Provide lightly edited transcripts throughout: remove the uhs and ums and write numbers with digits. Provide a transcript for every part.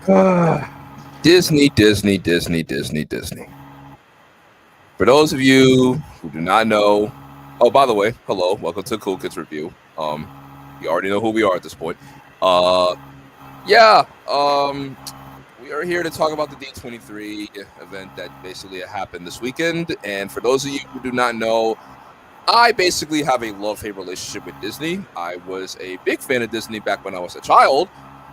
Disney, Disney, Disney, Disney, Disney. For those of you who do not know, oh, by the way, hello, welcome to Cool Kids Review. You already know who we are at this point. Uh, yeah, we are here to talk about the D23 event that basically happened this weekend. And for those of you who do not know, I basically have a love-hate relationship with Disney. I was a big fan of Disney back when I was a child.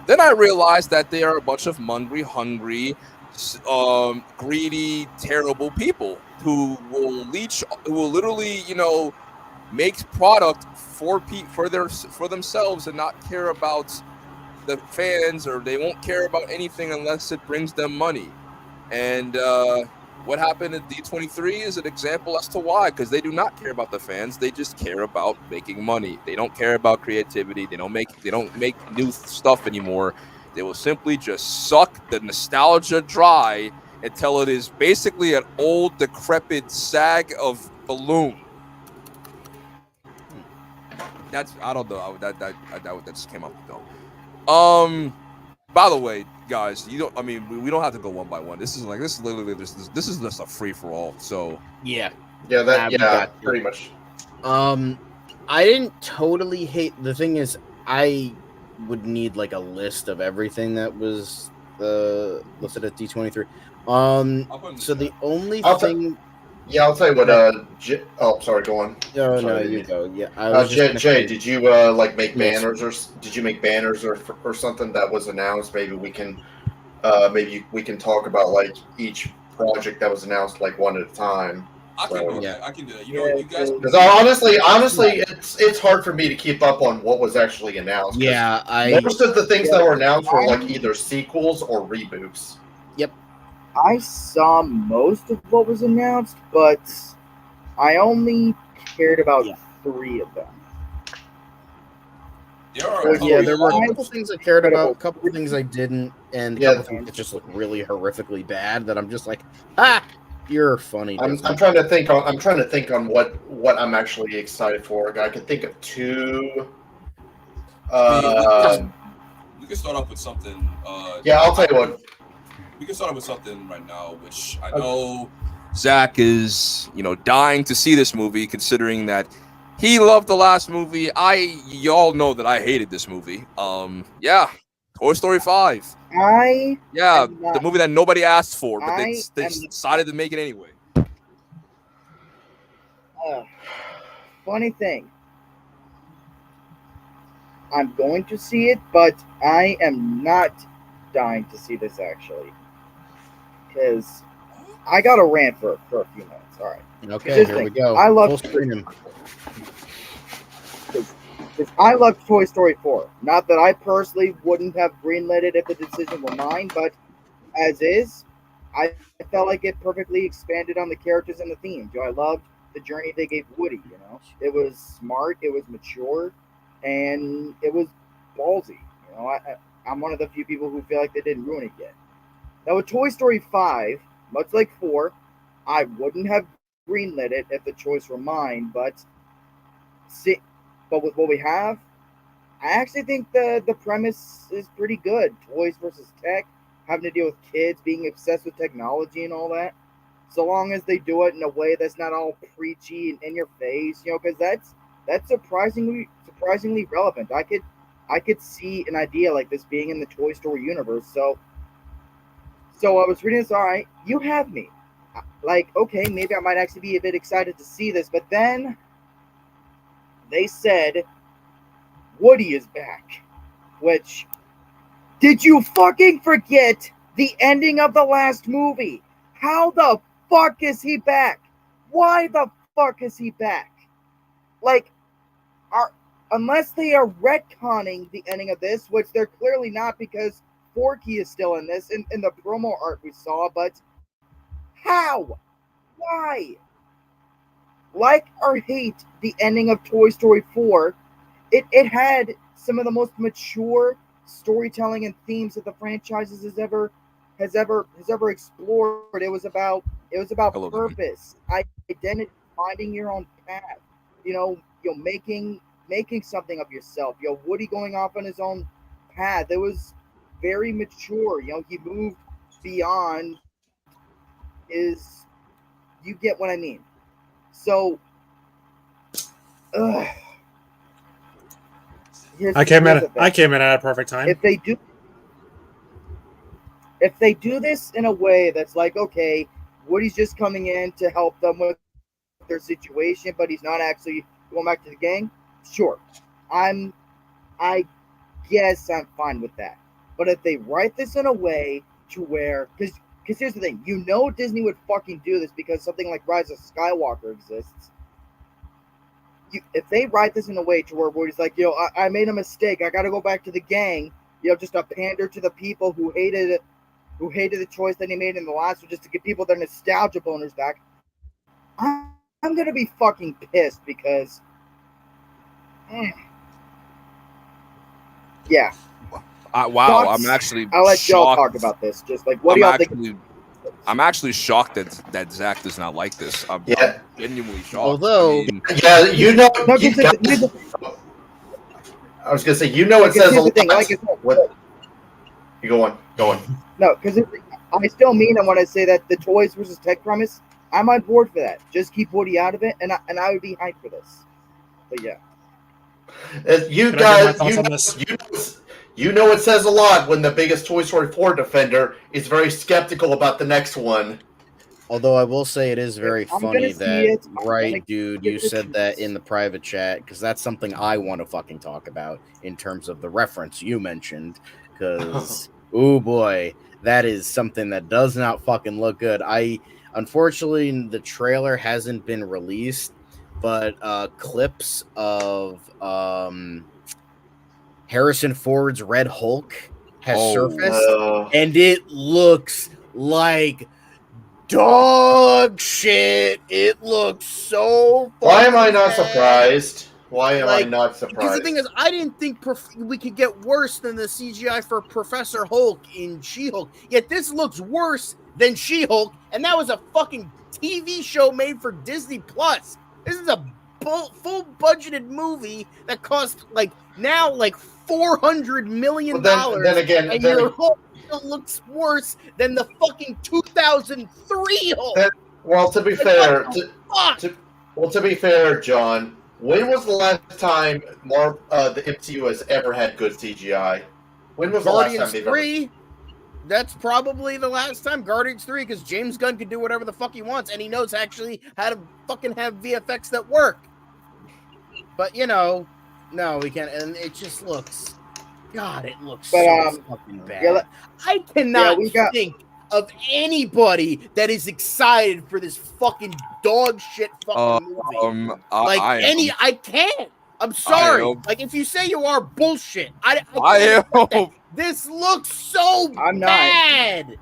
Then I realized that they are a bunch of hungry, greedy, terrible people who will literally, make product for themselves and not care about the fans, or they won't care about anything unless it brings them money. And what happened at D23 is an example as to why, because they do not care about the fans. They just care about making money. They don't care about creativity. They don't make new stuff anymore. They will simply just suck the nostalgia dry until it is basically an old, decrepit sag of balloon. That's I don't know. That just came out the go. By the way, guys, you don't. I mean, we don't have to go one by one. This is literally this is just a free for all. So Yeah, pretty much. I didn't totally hate. The thing is, I would need like a list of everything that was listed at D23. So the only thing. I'll tell you what. Sorry, go on. Oh sorry, no, you go. Yeah, I was Jay, did you make Yes. banners, or did you make banners or something that was announced? Maybe we can talk about like each project that was announced like one at a time. I can do that. I can do that. You know, you guys. Because honestly, it's hard for me to keep up on what was actually announced. Yeah, most of the things that were announced were like either sequels or reboots. Yep. I saw most of what was announced, but I only cared about 3 of them. There were a couple things I cared about, a couple things I didn't, and a couple things that just look really horrifically bad. That I'm just like, you're funny. I'm trying to think on what I'm actually excited for. I can think of 2. We can start off with something. I'll tell you what. We can start off with something right now, which I know Zach is, dying to see this movie, considering that he loved the last movie. Y'all know that I hated this movie. Toy Story 5. The movie that nobody asked for, but they decided to make it anyway. Funny thing. I'm going to see it, but I am not dying to see this actually. Because I got a rant for a few minutes. All right. Okay, here we go. I love I loved Toy Story 4. Not that I personally wouldn't have greenlit it if the decision were mine, but as is, I felt like it perfectly expanded on the characters and the themes. I loved the journey they gave Woody. It was smart, it was mature, and it was ballsy. I'm one of the few people who feel like they didn't ruin it yet. Now with Toy Story 5, much like 4, I wouldn't have greenlit it if the choice were mine, but with what we have, I actually think the premise is pretty good. Toys versus tech, having to deal with kids being obsessed with technology and all that. So long as they do it in a way that's not all preachy and in your face, because that's surprisingly relevant. I could see an idea like this being in the Toy Story universe. So I was reading this, all right, you have me. Like, okay, maybe I might actually be a bit excited to see this, but then they said Woody is back. Which, did you fucking forget the ending of the last movie? How the fuck is he back? Why the fuck is he back? Like, unless they are retconning the ending of this, which they're clearly not because Forky is still in this in the promo art we saw, but how? Why? Like or hate the ending of Toy Story 4, it had some of the most mature storytelling and themes that the franchise has ever explored. It was about purpose, identity, finding your own path. Making something of yourself. Woody going off on his own path. It was very mature. He moved beyond his. You get what I mean. So, I came in at a perfect time. If they do this in a way that's like, okay, Woody's just coming in to help them with their situation, but he's not actually going back to the gang, sure. I guess I'm fine with that. But if they write this in a way to where, because here's the thing, Disney would fucking do this because something like Rise of Skywalker exists. If they write this in a way to where Woody's like, I made a mistake, I got to go back to the gang, just to pander to the people who hated the choice that he made in the last one, just to give people their nostalgia boners back, I'm gonna be fucking pissed because, yeah. Wow, I'm actually I'll let y'all shocked. talk about this. Just like, what do y'all think? I'm actually shocked that Zach does not like this. I'm genuinely shocked. Although, I was gonna say, it says a lot. What? You go on. No, because I still mean it when I say that the toys versus tech premise. I'm on board for that. Just keep Woody out of it, and I would be hyped for this. But yeah, it says a lot when the biggest Toy Story 4 defender is very skeptical about the next one. Although I will say it is very funny that, right, dude, you said that in the private chat, because that's something I want to fucking talk about in terms of the reference you mentioned, because, oh boy, that is something that does not fucking look good. Unfortunately, the trailer hasn't been released, but clips of Harrison Ford's Red Hulk has surfaced, and it looks like dog shit. It looks so Why am I not surprised? Because the thing is, I didn't think we could get worse than the CGI for Professor Hulk in She-Hulk. Yet this looks worse than She-Hulk, and that was a fucking TV show made for Disney Plus. This is a full budgeted movie that cost $400 million. And your Hulk still looks worse than the fucking 2003 Hulk. Well, to be fair, to be fair, John, when was the last time the MCU has ever had good CGI? When was Guardians the last time 3? That's probably the last time. Guardians 3, because James Gunn can do whatever the fuck he wants, and he knows actually how to fucking have VFX that work. But no, we can't, and it just looks. God, it looks so fucking bad. I cannot think of anybody that is excited for this fucking dog shit fucking movie. I can't. I'm sorry. If you say you are, bullshit. I am. This looks so bad.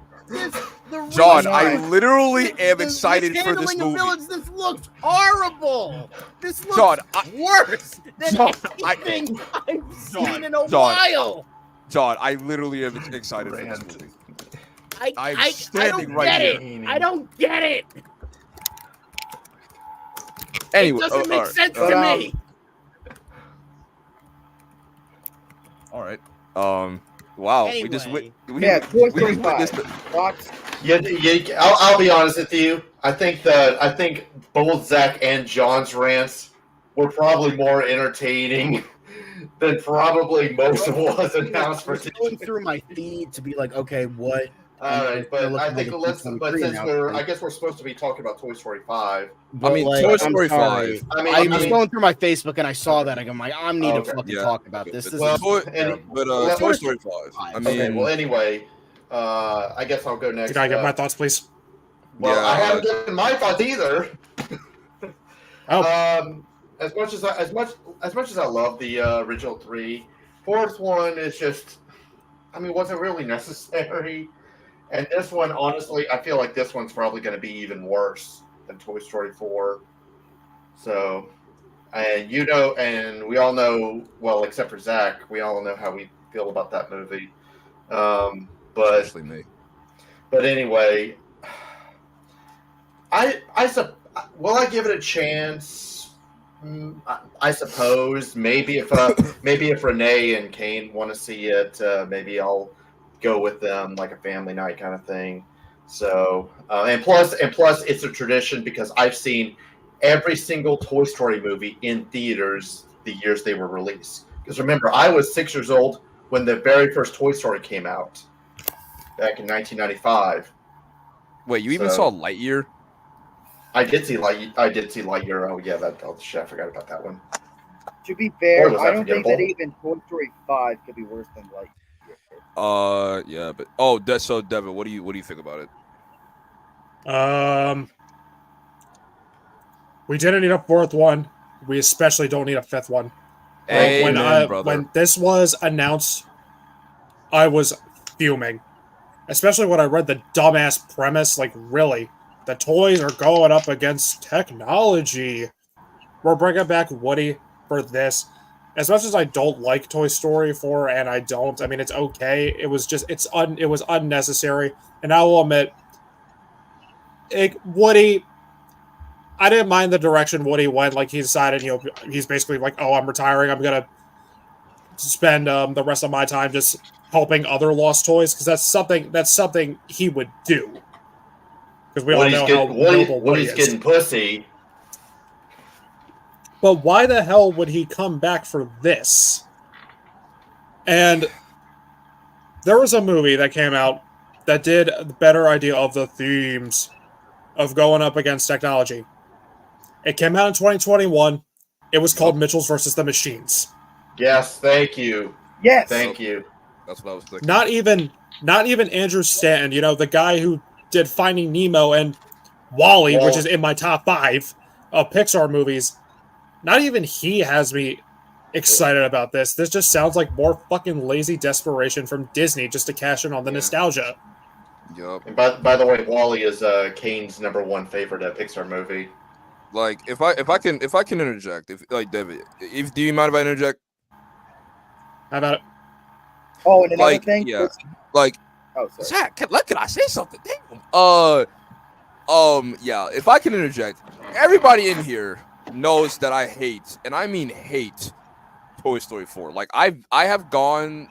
John, I literally am excited for this movie. Villains, this looks horrible. This looks worse than anything I've seen in a while. John, I literally am excited for this movie. I'm standing right here. I don't get it. Anyway, it doesn't make sense to me. All right. Wow. Anyway. We just witnessed it. I'll be honest with you. I think both Zach and John's rants were probably more entertaining than probably most of what was announced for today. Going through my feed to be like, okay, what? All right, but I think I guess we're supposed to be talking about Toy Story 5. Toy Story 5. I was going through my Facebook and I saw that. I'm like, I need to fucking talk about this. Toy Story 5. Anyway, I guess I'll go next. Can I get my thoughts, please? Well, I haven't given my thoughts either. As much as I love the original 3, fourth one is just, wasn't really necessary. And this one, honestly, I feel like this one's probably going to be even worse than Toy Story 4. So, and we all know, well, except for Zach, we all know how we feel about that movie. Especially me. But anyway, will I give it a chance? I suppose maybe if Renee and Kane want to see it, maybe I'll go with them like a family night kind of thing. So and plus it's a tradition because I've seen every single Toy Story movie in theaters the years they were released. Because remember, I was 6 years old when the very first Toy Story came out back in 1995. Wait, you even saw Lightyear? I did see Lightyear. Oh yeah, shit, I forgot about that one. To be fair, Was I that don't think forgettable? that even Toy Story 5 could be worse than Lightyear. Yeah, but so Devin, what do you think about it? We didn't need a fourth one. We especially don't need a fifth one. Amen, brother. When this was announced, I was fuming. Especially when I read the dumbass premise. Like, really? The toys are going up against technology. We're bringing back Woody for this. As much as I don't like Toy Story 4, and I mean, it's okay. It was just, it was unnecessary. And I will admit, Woody, I didn't mind the direction Woody went. Like, he decided, he's basically like, oh, I'm retiring. I'm going to spend the rest of my time just helping other lost toys, because that's something he would do. Because we all know how noble Woody is. Woody's getting pussy. But why the hell would he come back for this? And there was a movie that came out that did a better idea of the themes of going up against technology. It came out in 2021. It was called Mitchell's versus the Machines. Yes, thank you. Yes, thank you. That's what I was thinking. Not even Andrew Stanton, the guy who did Finding Nemo and Wall-E, which is in my top 5 of Pixar movies. Not even he has me excited about this. This just sounds like more fucking lazy desperation from Disney just to cash in on the nostalgia. Yup. And by the way, Wall-E is Kane's #1 favorite Pixar movie. Like, if I can interject, David, do you mind if I interject? How about it? Oh, and another thing. Yeah. Like, oh, sorry. Zach, can I say something? Damn. Yeah. If I can interject, everybody in here knows that I hate, and I mean hate, Toy Story 4. Like, I have gone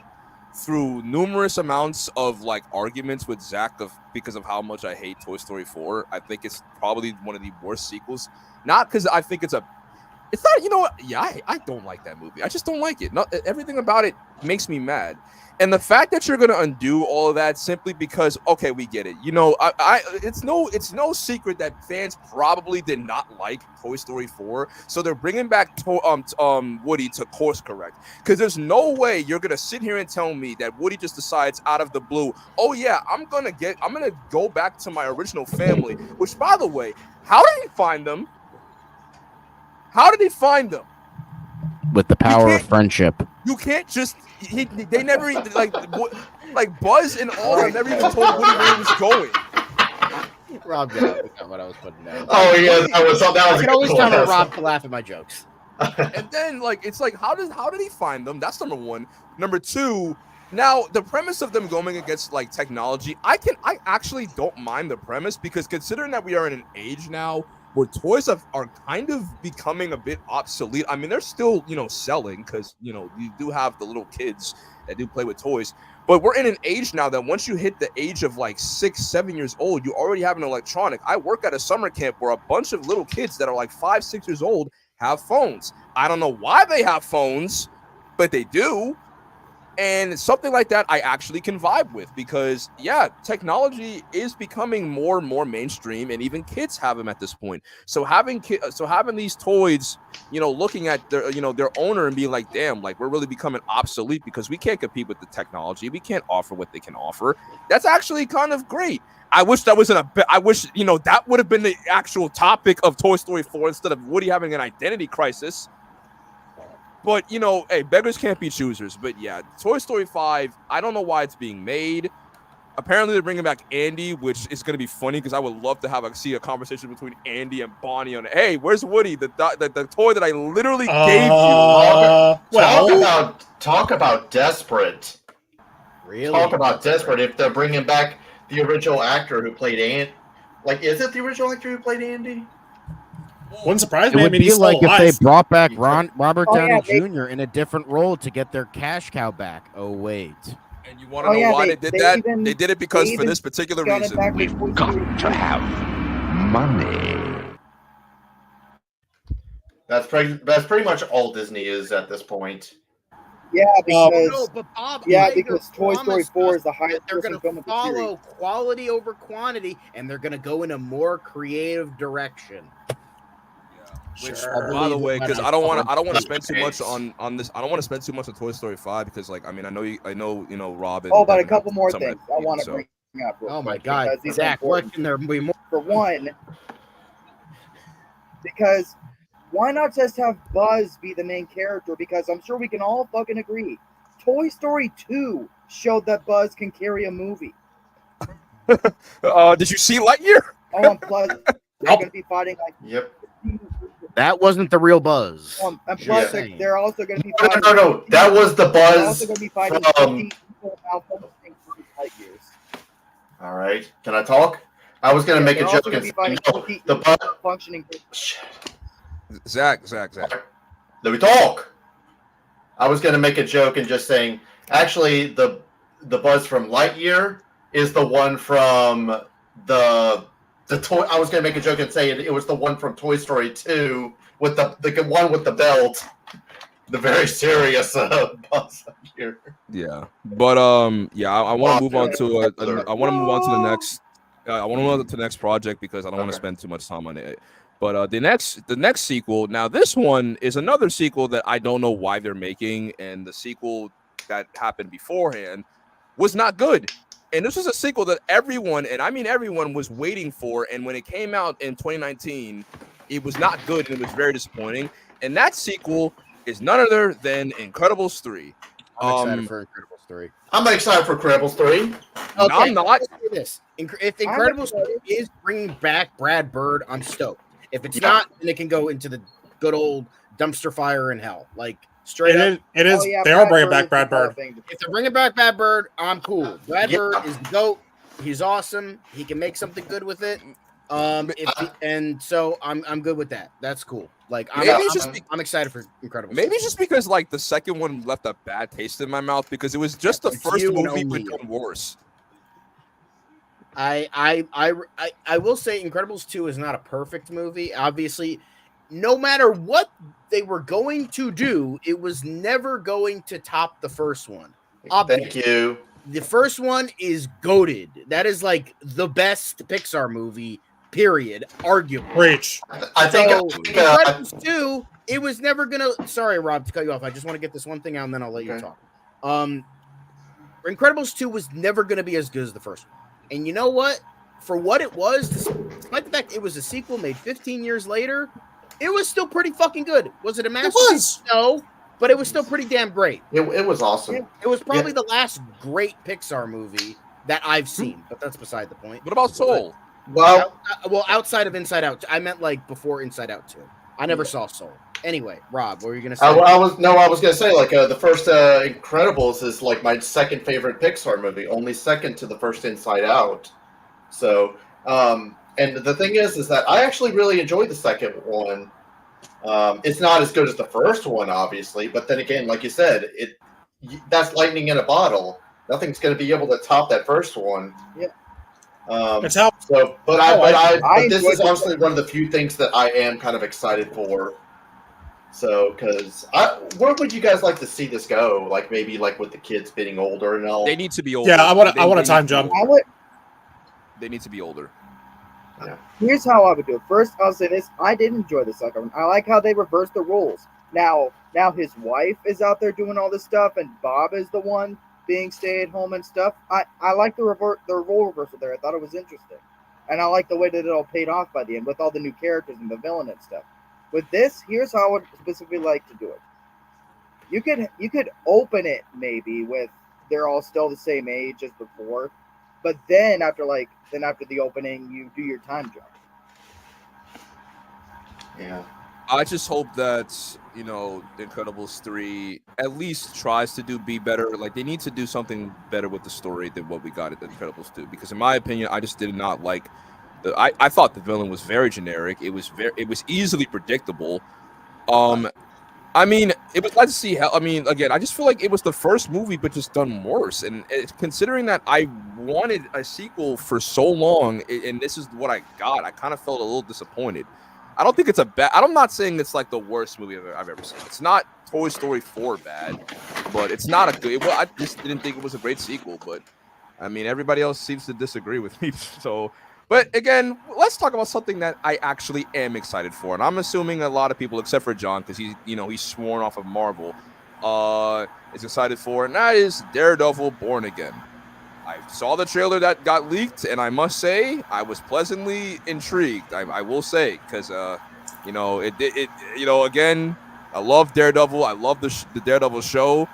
through numerous amounts of like arguments with Zach because of how much I hate Toy Story 4. I think it's probably one of the worst sequels. Not because I think it's not, yeah, I don't like that movie. I just don't like it. Everything about it makes me mad. And the fact that you're going to undo all of that simply because, okay, we get it. It's no secret that fans probably did not like Toy Story 4. So they're bringing back Woody to course correct. Because there's no way you're going to sit here and tell me that Woody just decides out of the blue, oh yeah, I'm going to go back to my original family. Which, by the way, how did he find them? With the power of friendship. You can't just. They never even like Buzz and all them never even told Woody where he was going. Rob got what I was putting down. Oh yeah, that was. I can always count on Rob to laugh at my jokes. And then it's like how did he find them? That's number one. Number two. Now the premise of them going against like technology, I actually don't mind the premise because considering that we are in an age now where toys are kind of becoming a bit obsolete. I mean, they're still, selling because, you do have the little kids that do play with toys. But we're in an age now that once you hit the age of like 6, 7 years old, you already have an electronic. I work at a summer camp where a bunch of little kids that are like 5, 6 years old have phones. I don't know why they have phones, but they do. And something like that I actually can vibe with because, yeah, technology is becoming more and more mainstream, and even kids have them at this point. So having these toys, looking at their, their owner and being like, damn, like we're really becoming obsolete because we can't compete with the technology. We can't offer what they can offer. That's actually kind of great. I wish that wasn't I wish, that would have been the actual topic of Toy Story 4 instead of Woody having an identity crisis. But, hey, beggars can't be choosers. But, yeah, Toy Story 5, I don't know why it's being made. Apparently, they're bringing back Andy, which is going to be funny because I would love to see a conversation between Andy and Bonnie on, hey, where's Woody, the toy that I literally gave you. Talk about desperate. Really? Talk about desperate if they're bringing back the original actor who played Andy. Like, is it the original actor who played Andy? Wouldn't surprise me. It would be like alive. If they brought back Robert Downey Jr. in a different role to get their cash cow back. Oh, wait. And you want to know why they did that? They did it because for this particular reason. We've got to have money. That's pretty much all Disney is at this point. Yeah, because No, but Bob, because Toy Story 4 is the highest. They're going to follow quality over quantity, and they're going to go in a more creative direction. Which, by the way, because I don't want to spend too much on this. I don't want to spend too much on Toy Story 5 because, like, I mean, I know Rob. And but a couple more things I want to bring up. Oh my God, Zach, what can there be more? For one, because why not just have Buzz be the main character? Because I'm sure we can all fucking agree. Toy Story 2 showed that Buzz can carry a movie. Did you see Lightyear? Oh, and plus they're going to be fighting like. Yep. That wasn't the real Buzz. And plus, they're also going to be fighting. No. That was the Buzz. They're also going to be fighting people malfunctioning for light years. All right. Can I talk? I was going to make a joke. The Buzz functioning. Zach. Let me talk. I was going to make a joke and just saying, actually, the Buzz from Lightyear is the one from the toy. I was going to make a joke and say it was the one from Toy Story 2 with the one with the belt. The very serious Buzz here. Yeah, but I want to move on to I want to move on to the next. I want to move on to the next project because I don't want to spend too much time on it. But the next sequel. Now this one is another sequel that I don't know why they're making, and the sequel that happened beforehand was not good. And this was a sequel that everyone, and I mean everyone, was waiting for. And when it came out in 2019, it was not good and it was very disappointing. And that sequel is none other than Incredibles 3. I'm excited for Incredibles 3. I'm excited for Incredibles 3. Okay, I'm not. Let's do this. If Incredibles 3 is bringing back Brad Bird, I'm stoked. If it's not, then it can go into the good old dumpster fire in hell. Like, straight up. It is. They are bringing back Brad Bird. If they're bringing back Brad Bird, I'm cool. Brad Bird is the GOAT. He's awesome. He can make something good with it. And so I'm good with that. That's cool. Like, I'm excited for Incredibles. Maybe it's just because like the second one left a bad taste in my mouth because it was just the first movie but done worse. I will say Incredibles 2 is not a perfect movie. Obviously, no matter what they were going to do, it was never going to top the first one. Thank you. The first one is goated. That is like the best Pixar movie, period, arguably. Preach. I think Incredibles 2, it was never going to... Sorry, Rob, to cut you off. I just want to get this one thing out, and then I'll let you talk. Incredibles 2 was never going to be as good as the first one. And you know what? For what it was, despite the fact it was a sequel made 15 years later, it was still pretty fucking good. Was it a masterpiece? No, but it was still pretty damn great. It was awesome. It was probably the last great Pixar movie that I've seen, but that's beside the point. What about Soul? Well, outside of Inside Out. I meant like before Inside Out 2. I never saw Soul. Anyway, Rob, what were you going to say? I was going to say, like, the first Incredibles is, like, my second favorite Pixar movie, only second to the first Inside Out. So, and the thing is that I actually really enjoyed the second one. It's not as good as the first one, obviously, but then again, like you said, that's lightning in a bottle. Nothing's going to be able to top that first one. Yeah. But this is honestly one of the few things that I am kind of excited for. So, because where would you guys like to see this go? Like maybe like with the kids getting older and all. They need to be older. Yeah, I want a time jump. They need to be older. Yeah. Here's how I would do it. First, I'll say this: I did enjoy the second one. I like how they reversed the roles. Now his wife is out there doing all this stuff, and Bob is the one being stay at home and stuff. I like the role reversal there. I thought it was interesting, and I like the way that it all paid off by the end with all the new characters and the villain and stuff. With this, here's how I would specifically like to do it. You could open it maybe with they're all still the same age as before, but then after the opening, you do your time jump. Yeah. I just hope that Incredibles 3 at least tries to be better. Like they need to do something better with the story than what we got at Incredibles 2. Because in my opinion, I just did not like. I thought the villain was very generic. It was easily predictable. I mean, it was glad to see. I mean, again, I just feel like it was the first movie, but just done worse. And considering that I wanted a sequel for so long, and this is what I got, I kind of felt a little disappointed. I don't think it's a bad. I'm not saying it's like the worst movie I've ever seen. It's not Toy Story 4 bad, but it's not a good. Well, I just didn't think it was a great sequel. But I mean, everybody else seems to disagree with me. So, but again, let's talk about something that I actually am excited for, and I'm assuming a lot of people, except for John, because he's sworn off of Marvel, is excited for, and that is Daredevil: Born Again. I saw the trailer that got leaked, and I must say I was pleasantly intrigued. I will say, because again, I love Daredevil. I love the Daredevil show.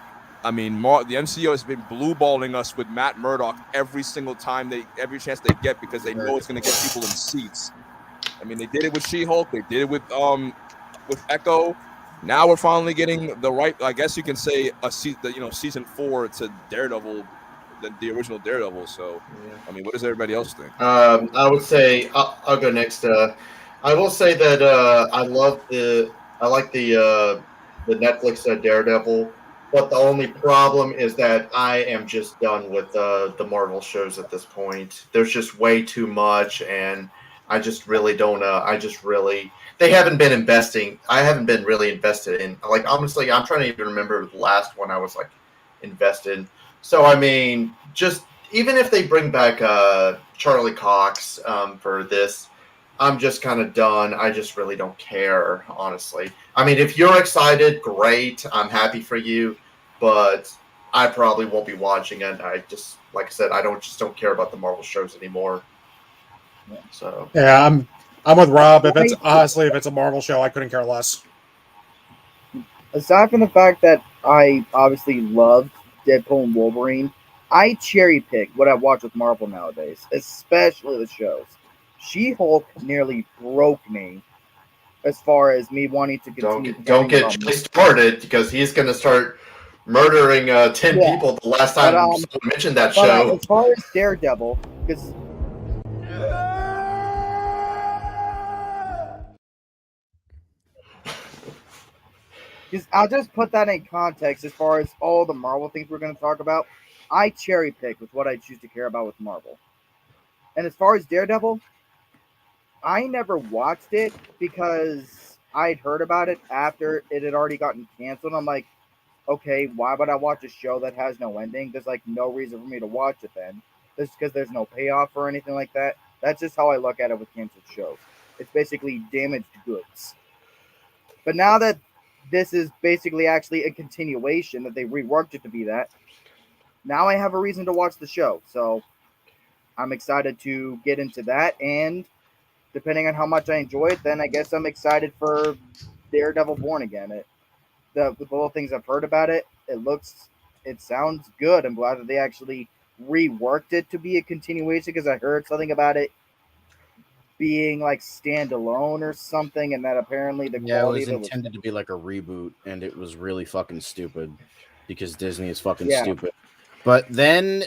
I mean, the MCU has been blue balling us with Matt Murdock every single time every chance they get, because they know it's going to get people in seats. I mean, they did it with She-Hulk. They did it with Echo. Now we're finally getting the right. I guess you can say season 4 to Daredevil, the original Daredevil. So, I mean, what does everybody else think? I would say I'll go next. I will say that I like the Netflix Daredevil, but the only problem is that I am just done with the Marvel shows at this point. There's just way too much, and I just really don't. They haven't been investing. I haven't been really invested in. Like, honestly, I'm trying to even remember the last one I was like invested. So I mean, just even if they bring back Charlie Cox for this, I'm just kind of done. I just really don't care, honestly. I mean, if you're excited, great. I'm happy for you, but I probably won't be watching it. I just, like I said, I don't care about the Marvel shows anymore. So Yeah, I'm with Rob. If it's a Marvel show, I couldn't care less. Aside from the fact that I obviously loved Deadpool and Wolverine, I cherry pick what I watch with Marvel nowadays, especially the shows. She-Hulk nearly broke me as far as me wanting to continue. don't get Jay started, because he's going to start murdering 10 people the last time someone mentioned that show. As far as Daredevil, because I'll just put that in context as far as all the Marvel things we're going to talk about. I cherry pick with what I choose to care about with Marvel. And as far as Daredevil, I never watched it because I'd heard about it after it had already gotten canceled. I'm like, okay, why would I watch a show that has no ending? There's like no reason for me to watch it then. Just because there's no payoff or anything like that. That's just how I look at it with canceled shows. It's basically damaged goods. But now that this is basically actually a continuation, that they reworked it to be that, now I have a reason to watch the show. So I'm excited to get into that, and depending on how much I enjoy it, then I guess I'm excited for Daredevil Born Again. The little things I've heard about it, it sounds good. I'm glad that they actually reworked it to be a continuation, because I heard something about it being like standalone or something, and that apparently the quality it was intended to be like a reboot, and it was really fucking stupid because Disney is fucking stupid. But then,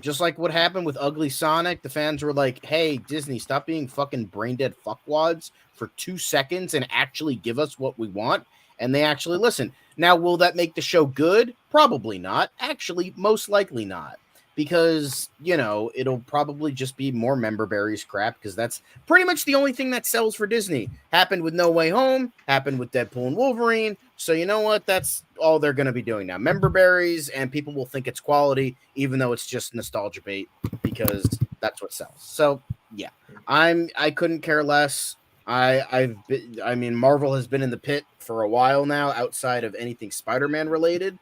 just like what happened with Ugly Sonic, the fans were like, hey, Disney, stop being fucking brain dead fuckwads for 2 seconds and actually give us what we want. And they actually listen. Now, will that make the show good? Probably not. Actually, most likely not. Because, it'll probably just be more member berries crap, because that's pretty much the only thing that sells for Disney. Happened with No Way Home, happened with Deadpool and Wolverine. So you know what? That's all they're going to be doing now. Member berries, and people will think it's quality, even though it's just nostalgia bait, because that's what sells. So, yeah. I couldn't care less. Marvel has been in the pit for a while now, outside of anything Spider-Man related.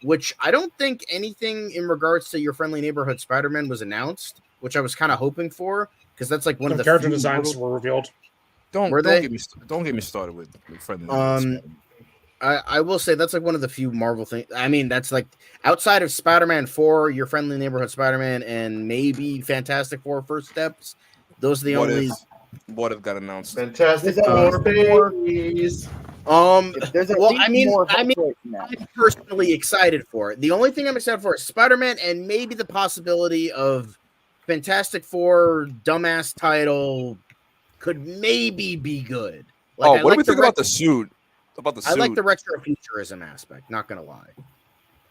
Which I don't think anything in regards to Your Friendly Neighborhood Spider-Man was announced, which I was kind of hoping for, because that's like one of the character designs were revealed. Don't get me started with Friendly Neighborhood. I will say that's like one of the few Marvel things. I mean, that's like outside of Spider-Man 4, Your Friendly Neighborhood Spider-Man, and maybe Fantastic Four First Steps. Those are the only. What have got announced? Fantastic Four babies. I'm personally excited for it. The only thing I'm excited for is Spider-Man, and maybe the possibility of Fantastic Four dumbass title could maybe be good. What do we think about the suit? about the I suit. like the retro futurism aspect. Not gonna lie.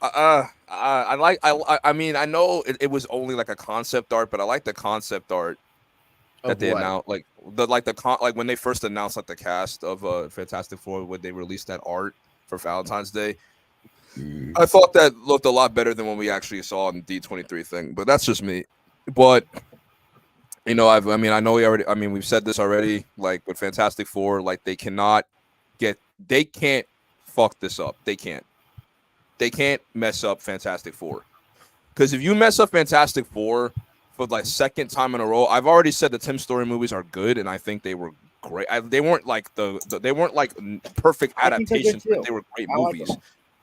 I mean, I know it was only like a concept art, but I like the concept art that Of they what? announced, like when they first announced like the cast of Fantastic Four, when they released that art for Valentine's Day. I thought that looked a lot better than what we actually saw in the D23 thing, but that's just me. But I know we've said this already. Like with Fantastic Four, like they can't fuck this up. They can't mess up Fantastic Four. Because if you mess up Fantastic Four for like second time in a row, I've already said the Tim Story movies are good, and I think they were great. They weren't like they weren't like perfect I think they're good adaptations, but too. they were great I like movies. them.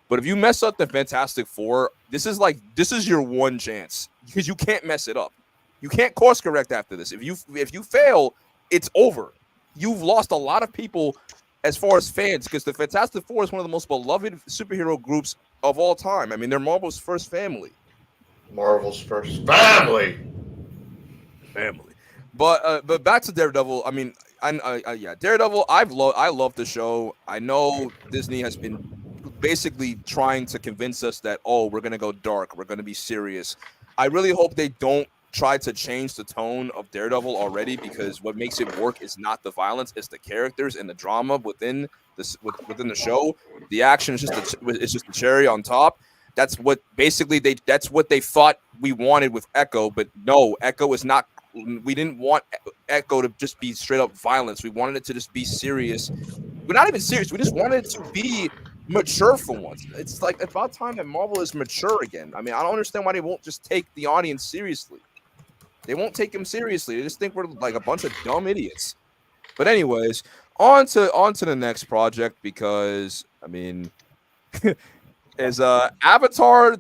But if you mess up the Fantastic Four, this is your one chance because you can't mess it up. You can't course correct after this. If you fail, it's over. You've lost a lot of people as far as fans because the Fantastic Four is one of the most beloved superhero groups of all time. I mean, they're Marvel's first family. Marvel's first family. But back to Daredevil. I mean, Daredevil. I love the show. I know Disney has been basically trying to convince us that we're gonna go dark, we're gonna be serious. I really hope they don't try to change the tone of Daredevil already, because what makes it work is not the violence, it's the characters and the drama within the show. The action is just the cherry on top. That's what they thought we wanted with Echo, but no, Echo is not. We didn't want Echo to just be straight up violence. We wanted it to just be serious. We're not even serious. We just wanted it to be mature for once. It's like about time that Marvel is mature again. I mean, I don't understand why they won't just take the audience seriously. They won't take them seriously. They just think we're like a bunch of dumb idiots. But anyways, on to the next project, because I mean, is Avatar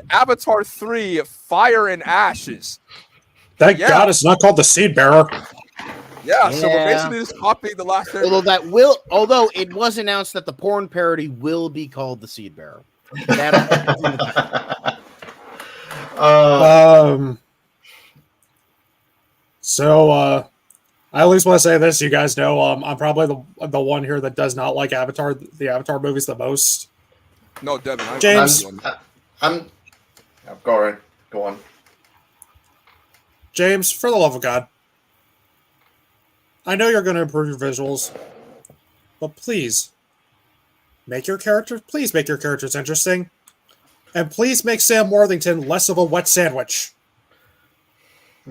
Avatar 3 Fire and Ashes. Thank God it's not called the Seed Bearer. Yeah, so we're basically just copying the last. Although it was announced that the porn parody will be called the Seed Bearer. So I at least want to say this. You guys know I'm probably the one here that does not like the Avatar movies the most. No, Devin. James. Go on. James, for the love of God, I know you're going to improve your visuals, but please make your characters interesting, and please make Sam Worthington less of a wet sandwich.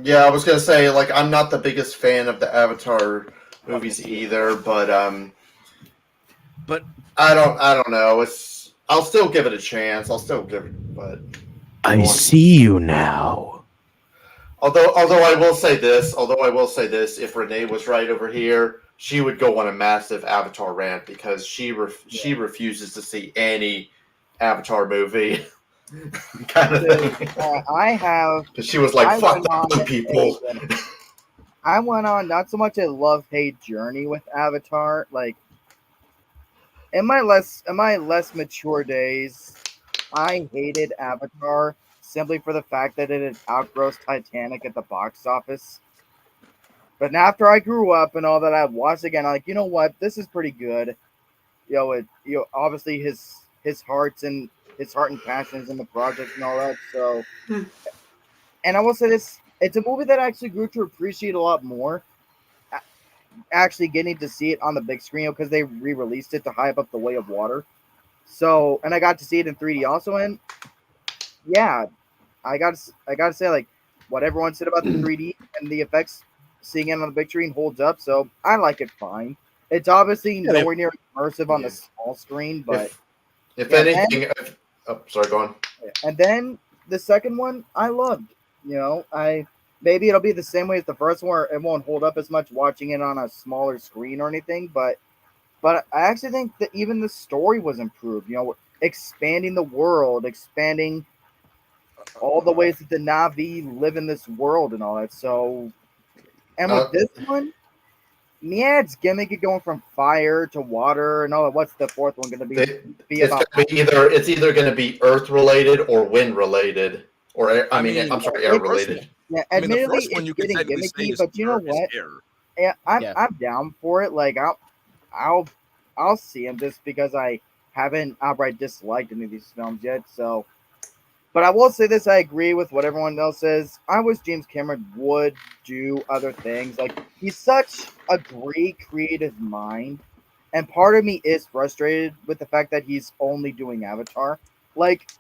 Yeah, I was gonna say, like, I'm not the biggest fan of the Avatar movies either, but I don't know. I'll still give it a chance. But I see you now. Although I will say this, if Renee was right over here, she would go on a massive Avatar rant, because she refuses to see any Avatar movie. Kind of thing. I have. Because she was like, "Fuck the people." I went on not so much a love-hate journey with Avatar. Like in my less mature days, I hated Avatar simply for the fact that it had outgrossed Titanic at the box office. But after I grew up and all that, I watched again. I'm like, you know what? This is pretty good. Obviously his heart and passion is in the project and all that. So, and I will say this: it's a movie that I actually grew to appreciate a lot more. Actually, getting to see it on the big screen, because they re-released it to hype up The Way of Water. So, and I got to see it in 3D also, and yeah, I got to say, like, what everyone said about the 3D and the effects, seeing it on the big screen holds up. So I like it fine. It's obviously nowhere near immersive on the small screen, but if anything, sorry, go on. And then the second one, I loved. Maybe it'll be the same way as the first one, where it won't hold up as much watching it on a smaller screen or anything. But I actually think that even the story was improved. Expanding the world, expanding all the ways that the Na'vi live in this world and all that. So, and with this one, it's gimmicky going from fire to water and all that. What's the fourth one going to be? It's either going to be Earth related or wind related, or air related. Yeah, admittedly, it's getting gimmicky, but you know what? Yeah, I'm down for it. Like, I'll I'll see him just because I haven't outright disliked any of these films yet. So, but I will say this: I agree with what everyone else says. I wish James Cameron would do other things. Like he's such a great creative mind, and part of me is frustrated with the fact that he's only doing Avatar. Like,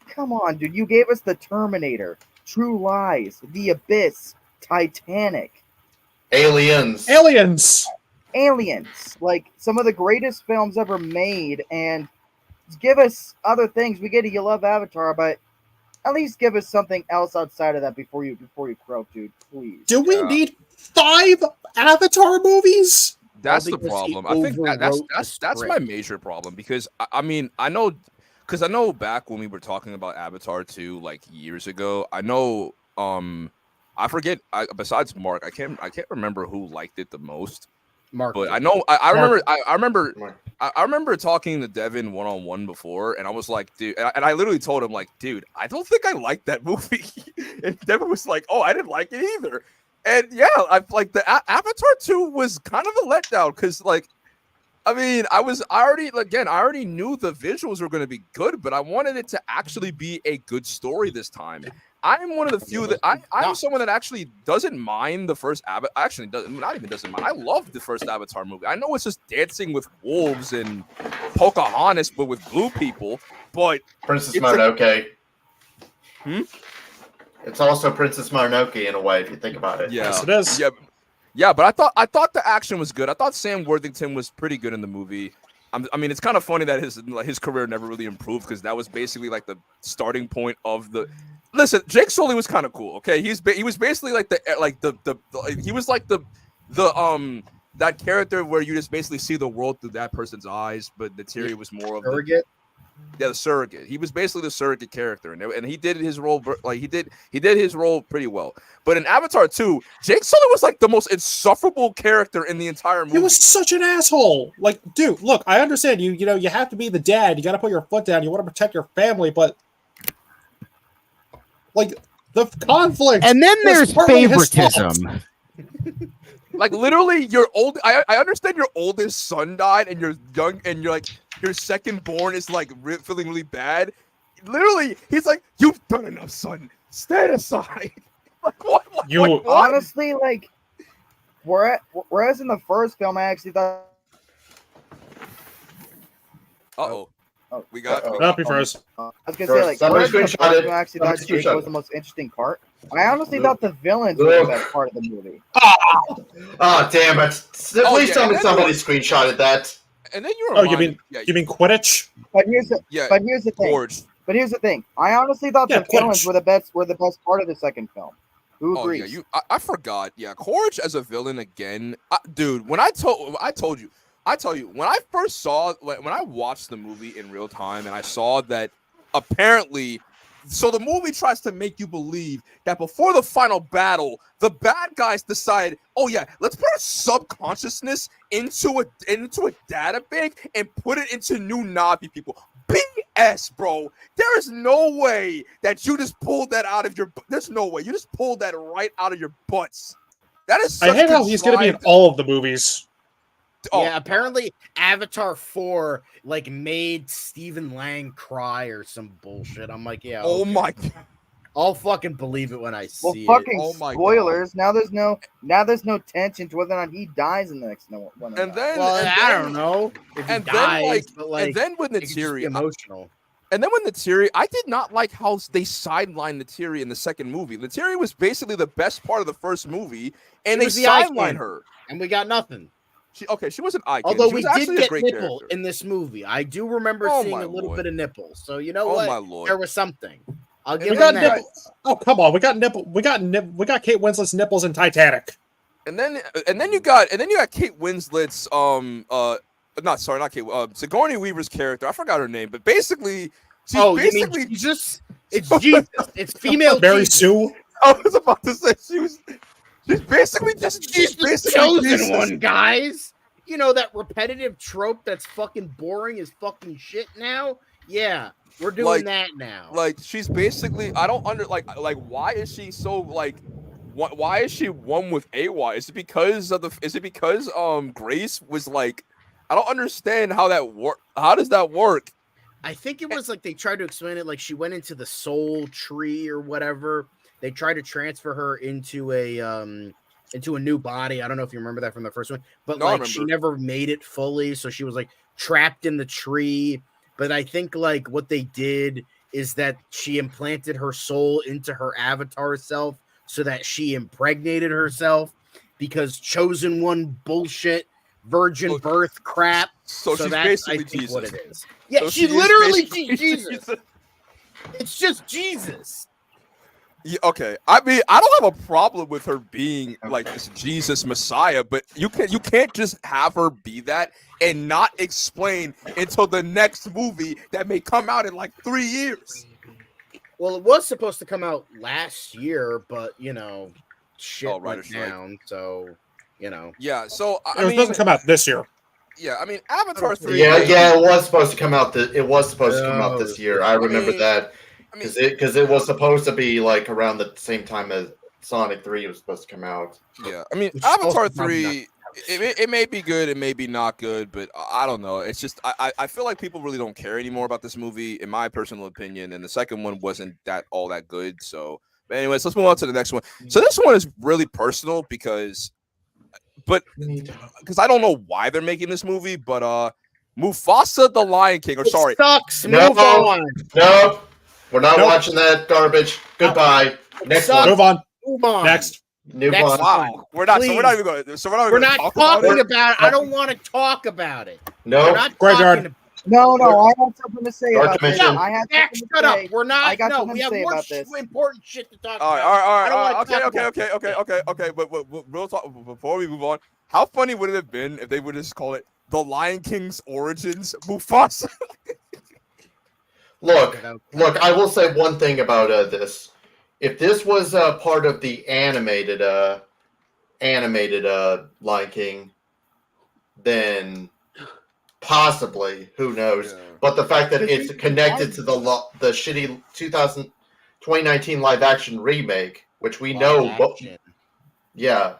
come on, dude! You gave us the Terminator, True Lies, The Abyss, Titanic. Aliens. Aliens, like some of the greatest films ever made, and give us other things. We get it, you love Avatar, but at least give us something else outside of that before you croak, dude. Please. Do we need 5 Avatar movies? That's the because he problem. I think overwrote that's the my script. major problem because I mean I know because I know back when we were talking about Avatar 2 like years ago, I know I forget besides Mark, I can't remember who liked it the most. Mark, But I know I remember Mark. I remember talking to Devin one-on-one before, and I was like, dude, and I literally told him, like, dude, I don't think I liked that movie. And Devin was like, oh, I didn't like it either. And yeah, I like the Avatar 2 was kind of a letdown because, like, I mean, I already knew the visuals were going to be good, but I wanted it to actually be a good story this time. I'm one of the few that I'm someone that actually doesn't mind the first Avatar. Actually, doesn't mind. I love the first Avatar movie. I know it's just dancing with wolves and Pocahontas, but with blue people. But Princess Mononoke. Hmm? It's also Princess Mononoke in a way, if you think about it. Yeah, Yes, it is. Yeah, but I thought the action was good. I thought Sam Worthington was pretty good in the movie. I mean, it's kind of funny that his career never really improved because that was basically like the starting point of the. Listen, Jake Sully was kind of cool. Okay, he was basically like he was like the that character where you just basically see the world through that person's eyes, but Neytiri was more of the surrogate. He was basically the surrogate character, and he did his role like he did his role pretty well. But in Avatar 2, Jake Sully was like the most insufferable character in the entire movie. He was such an asshole. Like, dude, look, I understand you know, you have to be the dad. You got to put your foot down. You want to protect your family, but like the conflict. And then was there's partly his fault. favoritism. Like literally, your old. I understand your oldest son died, and you're young, and you're like your second born is like feeling really bad. Literally, he's like, "You've done enough, son. Stand aside." Like what? What? Honestly, like, whereas in the first film, I actually thought. Uh-oh. We got. Up first. I was gonna say, like, Somebody whereas in the first screenshot it. film, I actually thought Somebody Jake screenshot was it. the most interesting part. I honestly thought the villains were the best part of the movie. Oh, damn it. Please tell me and somebody screenshotted that. And then you were. Oh, you mean Quidditch? But here's the thing. Forge. But here's the thing. I honestly thought Yeah, the villains Quidditch. were the best part of the second film. Who Oh agrees? yeah, I forgot. Yeah, Corge as a villain again, dude. When I tell you, when I first saw when I watched the movie in real time, and I saw that apparently, so the movie tries to make you believe that before the final battle, the bad guys decide, oh yeah, let's put a subconsciousness into a data bank and put it into new Navi people. BS, bro. There is no way that you just pulled that out of your. There's no way you just pulled that right out of your butts. That is. I hate how he's going to be in all of the movies. Oh. Yeah, apparently Avatar 4 like made Stephen Lang cry or some bullshit. I'm like, yeah. Oh okay. my God. I'll fucking believe it when I see fucking it. Oh my spoilers. Now there's no tension to whether or not he dies in the next one. And then, Well, and I then- don't know if he and then, dies, but and then with it could just be Neytiri, emotional. and then with Neytiri, I did not like how they sidelined Neytiri in the second movie. Neytiri was basically the best part of the first movie, and She they was the eye sidelined candy. her. And we got nothing. She wasn't eye candy. Although She we was did actually a get great nipple character. in this movie. I do remember Oh seeing my a little lord. bit of nipples. So you know Oh what? my lord. There was something. I'll give We him got that. nipple. Oh, come on. We got Kate Winslet's nipples in Titanic. And then you got Kate Winslet's not Kate Sigourney Weaver's character. I forgot her name, but basically she's You basically mean Jesus? It's Jesus. It's female Mary Jesus. Sue. I was about to say she's basically just She's the basically chosen Jesus. one, guys. You know that repetitive trope that's fucking boring as fucking shit now? Yeah, we're doing Like- that now. Like she's basically I don't like why is she so like why is she one with AY? Is it because Grace was like I don't understand how that work. How does that work? I think it was like they tried to explain it like she went into the soul tree or whatever. They tried to transfer her into a new body. I don't know if you remember that from the first one, but No, I like she remember. never made it fully, so she was like trapped in the tree. But I think like what they did is that she implanted her soul into her avatar self so that she impregnated herself because chosen one bullshit virgin So- birth crap. So she's that's I basically think what Jesus. it is. Yeah, So she she is literally basically Jesus. It's just Jesus. Yeah, okay. I mean, I don't have a problem with her being like this Jesus Messiah, but you can't just have her be that and not explain until the next movie that may come out in like 3 years. Well, it was supposed to come out last year, but shit Oh, went writer's strike. down. So, Yeah. So It was supposed to come out this year. Yeah, I mean, Avatar 3. Yeah, it was supposed to come out. It was supposed to come out Oh, this year. I remember that I mean, because it was supposed to be like around the same time as Sonic 3 was supposed to come out. yeah. I mean, Which is Avatar also probably not 3. It may be good, it may be not good, but I don't know. It's just I feel like people really don't care anymore about this movie, in my personal opinion. And the second one wasn't all that good. So, but anyways, let's move on to the next one. So this one is really personal because I don't know why they're making this movie, but Mufasa the Lion King. Or It sorry, sucks. No. Move on. Nope, we're not Nope. watching that garbage. Goodbye. Next sucks. one. Move on. Move on. Next. New Next one. wow, we're not. So we're not Please. even going. So we're not. We're Even not talk about talking it. about it. I don't want to talk about it. We're No. not Graveyard. talking No, I have something to say Dark about this. Dimension. I have Jack, something shut to up. say. We're not. I got No, something we to have say more about this. important shit to talk All right, about. I don't want to talk about it. okay. But real talk. Before we move on, how funny would it have been if they would just call it The Lion King's Origins Mufasa? Look. I will say one thing about this. If this was part of the animated Lion King, then possibly, who knows? Yeah. But the fact that it's connected to the shitty 2019 live action remake, which we know, yeah,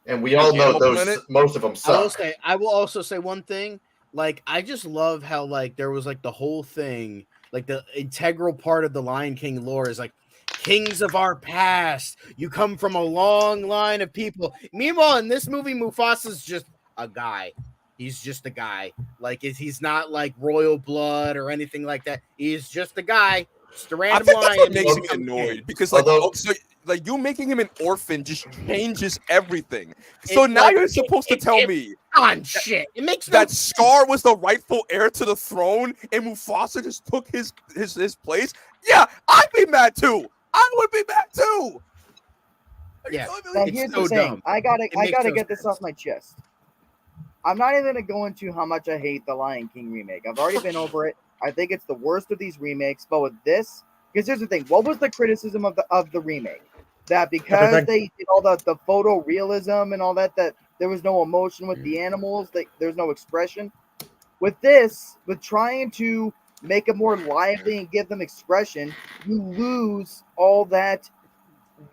and we all know Animal those Planet? most of them suck. I will also say one thing. Like, I just love how like there was like the whole thing, like the integral part of the Lion King lore is like kings of our past. You come from a long line of people. Meanwhile, in this movie, Mufasa's just a guy. He's just a guy. Like, he's not like royal blood or anything like that. He's just a guy. Just a I random think that's what lion. makes me Some annoyed kid. because like, Although- like you making him an orphan just changes everything. So It's now like- you're supposed to tell me on shit. It makes no that sense. Scar was the rightful heir to the throne and Mufasa just took his place. Yeah, I'd be mad too. I would be mad too. Yeah. Now, It's here's so the thing. dumb. I gotta makes no get this sense. off my chest. I'm not even gonna go into how much I hate the Lion King remake. I've already been over it. I think it's the worst of these remakes. But with this, because here's the thing: what was the criticism of the remake? That because Everything. they did all the photorealism and all that there was no emotion with the animals. There's no expression. With this, with trying to make it more lively and give them expression, you lose all that